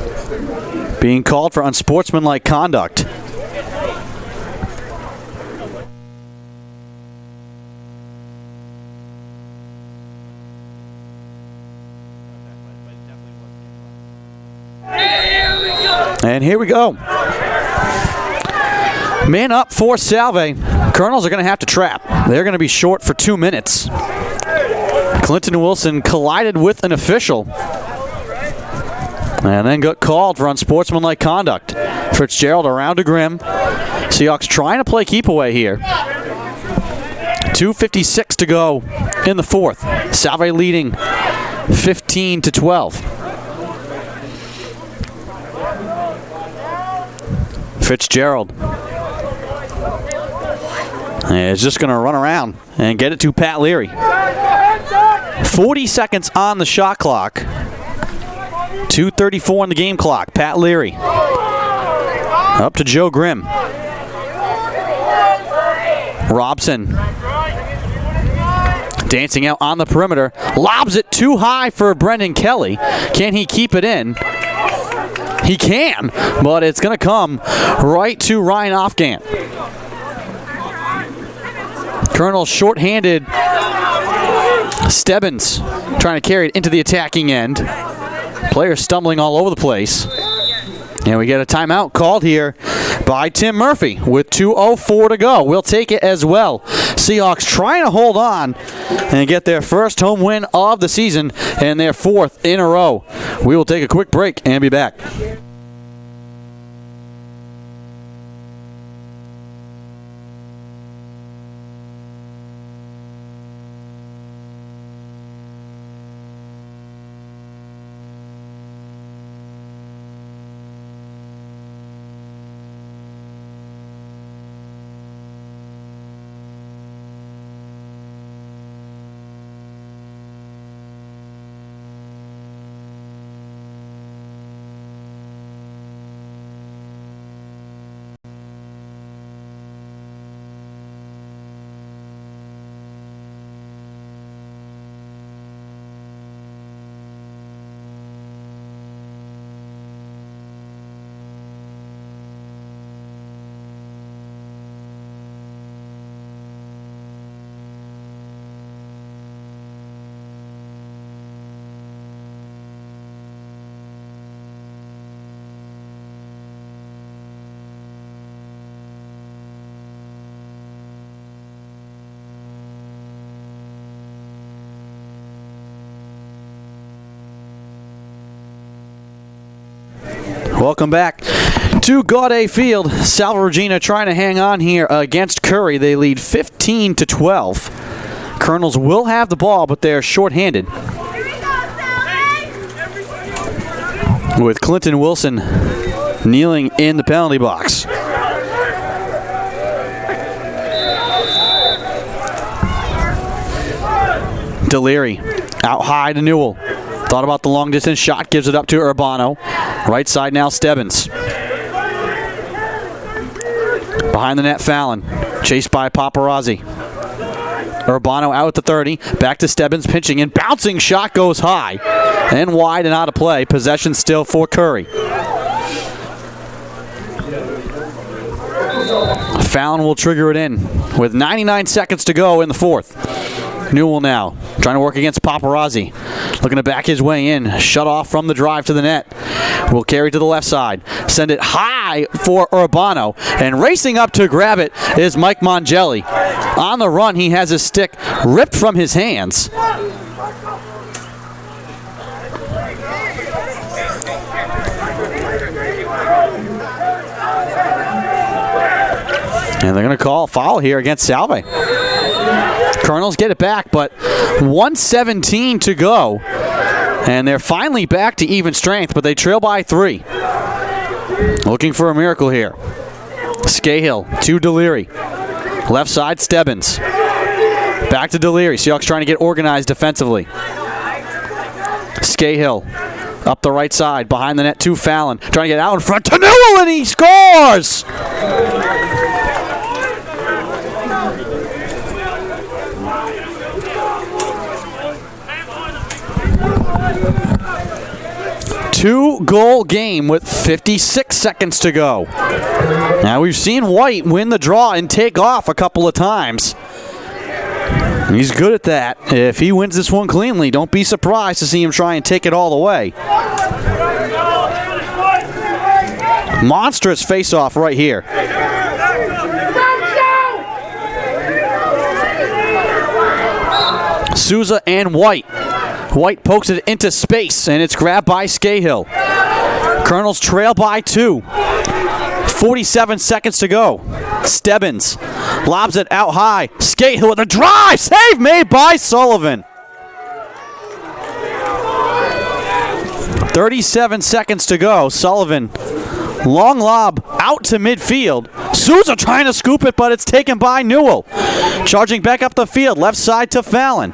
being called for unsportsmanlike conduct. And here we go. Man up for Salve. Colonels are going to have to trap. They're going to be short for 2 minutes. Clinton Wilson collided with an official. And then got called for unsportsmanlike conduct. Fitzgerald around to Grimm. Seahawks trying to play keep away here. 2:56 to go in the fourth. Salve leading 15-12. Fitzgerald is just going to run around and get it to Pat Leary. 40 seconds on the shot clock. 2:34 on the game clock. Pat Leary. Up to Joe Grimm. Robson. Dancing out on the perimeter. Lobs it too high for Brendan Kelly. Can he keep it in? He can, but it's going to come right to Ryan Ofgant. Colonel short-handed. Stebbins trying to carry it into the attacking end. Players stumbling all over the place. And we get a timeout called here by Tim Murphy with 2:04 to go. We'll take it as well. Seahawks trying to hold on and get their first home win of the season and their fourth in a row. We will take a quick break and be back. Welcome back to Gaudet Field. Salve Regina trying to hang on here against Curry. They lead 15-12. Colonels will have the ball, but they're shorthanded. With Clinton Wilson kneeling in the penalty box. Deliri out high to Newell. Thought about the long distance shot, gives it up to Urbano. Right side now, Stebbins. Behind the net, Fallon. Chased by Paparazzi. Urbano out at the 30. Back to Stebbins, pinching in. Bouncing shot goes high. And wide and out of play. Possession still for Curry. Fallon will trigger it in with 99 seconds to go in the fourth. Newell now trying to work against Paparazzi. Looking to back his way in. Shut off from the drive to the net. Will carry to the left side. Send it high for Urbano. And racing up to grab it is Mike Mongelli. On the run, he has his stick ripped from his hands. And they're going to call a foul here against Salve. Colonels get it back, but 1:17 to go. And they're finally back to even strength, but they trail by 3. Looking for a miracle here. Scahill to Deliri. Left side, Stebbins. Back to Deliri. Seahawks trying to get organized defensively. Scahill up the right side, behind the net to Fallon. Trying to get out in front to Newell, and he scores! Two-goal game with 56 seconds to go. Now we've seen White win the draw and take off a couple of times. He's good at that. If he wins this one cleanly, don't be surprised to see him try and take it all the way. Monstrous face-off right here. Souza and White. White pokes it into space, and it's grabbed by Scahill. Colonels trail by 2. 47 seconds to go. Stebbins lobs it out high. Skatehill with a drive. Save made by Sullivan. 37 seconds to go. Sullivan, long lob out to midfield. Souza trying to scoop it, but it's taken by Newell. Charging back up the field, left side to Fallon.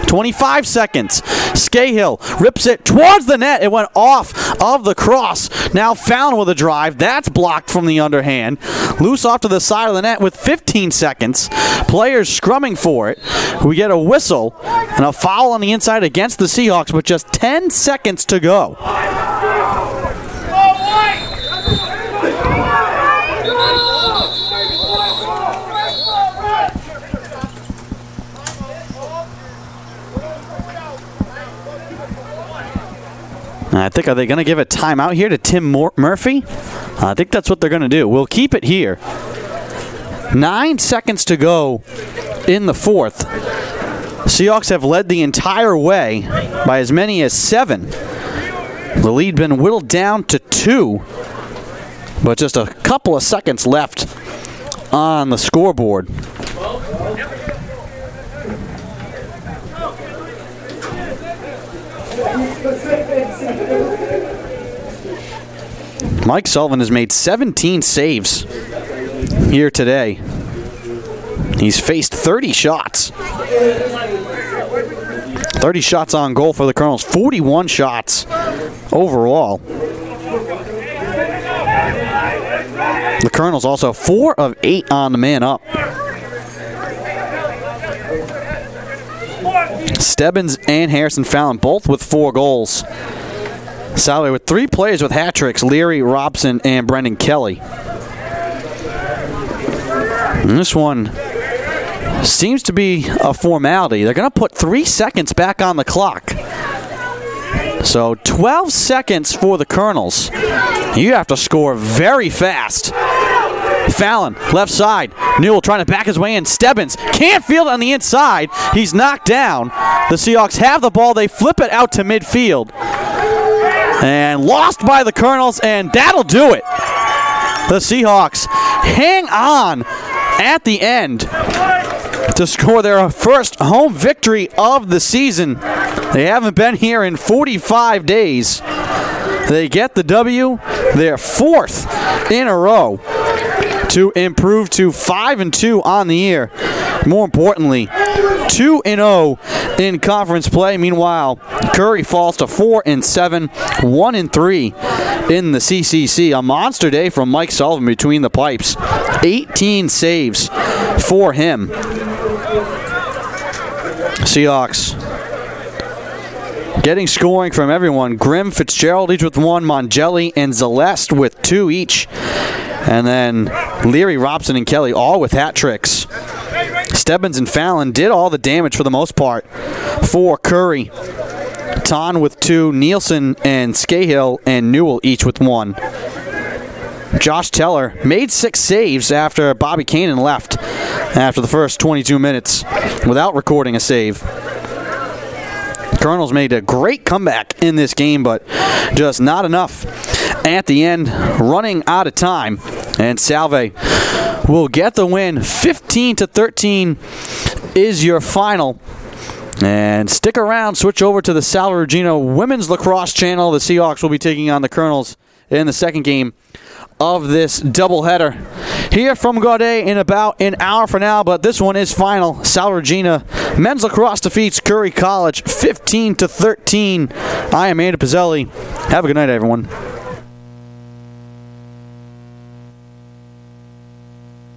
25 seconds. Skahill rips it towards the net. It went off of the cross. Now Fallon with a drive. That's blocked from the underhand. Loose off to the side of the net with 15 seconds. Players scrumming for it. We get a whistle and a foul on the inside against the Seahawks with just 10 seconds to go. I think, are they going to give a timeout here to Tim Murphy? I think that's what they're going to do. We'll keep it here. 9 seconds to go in the fourth. Seahawks have led the entire way by as many as 7. The lead been whittled down to 2, but just a couple of seconds left on the scoreboard. Mike Sullivan has made 17 saves here today. He's faced 30 shots. 30 shots on goal for the Colonels, 41 shots overall. The Colonels also 4 of 8 on the man up. Stebbins and Harrison Fallon both with 4 goals. Salve with 3 players with hat tricks, Leary, Robson, and Brendan Kelly. And this one seems to be a formality. They're going to put 3 seconds back on the clock. So 12 seconds for the Colonels. You have to score very fast. Fallon, left side. Newell trying to back his way in. Stebbins can't field on the inside. He's knocked down. The Seahawks have the ball. They flip it out to midfield. And lost by the Colonels, and that'll do it. The Seahawks hang on at the end to score their first home victory of the season. They haven't been here in 45 days. They get the W, their 4th in a row, to improve to 5-2 on the year. More importantly, 2-0 in conference play. Meanwhile, Curry falls to 4-7, 1-3 in the CCC. A monster day from Mike Sullivan between the pipes. 18 saves for him. Seahawks getting scoring from everyone. Grimm, Fitzgerald each with 1, Mongelli and Celeste with 2 each. And then Leary, Robson, and Kelly all with hat tricks. Stebbins and Fallon did all the damage for the most part for Curry. Ton with 2, Nielsen and Skahill and Newell each with 1. Josh Teller made 6 saves after Bobby Kanan left after the first 22 minutes without recording a save. Colonels made a great comeback in this game, but just not enough at the end, running out of time. And Salve will get the win. 15-13 is your final. And stick around, switch over to the Salve Regina Women's Lacrosse channel. The Seahawks will be taking on the Colonels in the second game of this doubleheader. Here from Gaudet in about an hour from now, but this one is final. Salve Regina Men's Lacrosse defeats Curry College 15-13. I am Andy Pizzelli. Have a good night, everyone.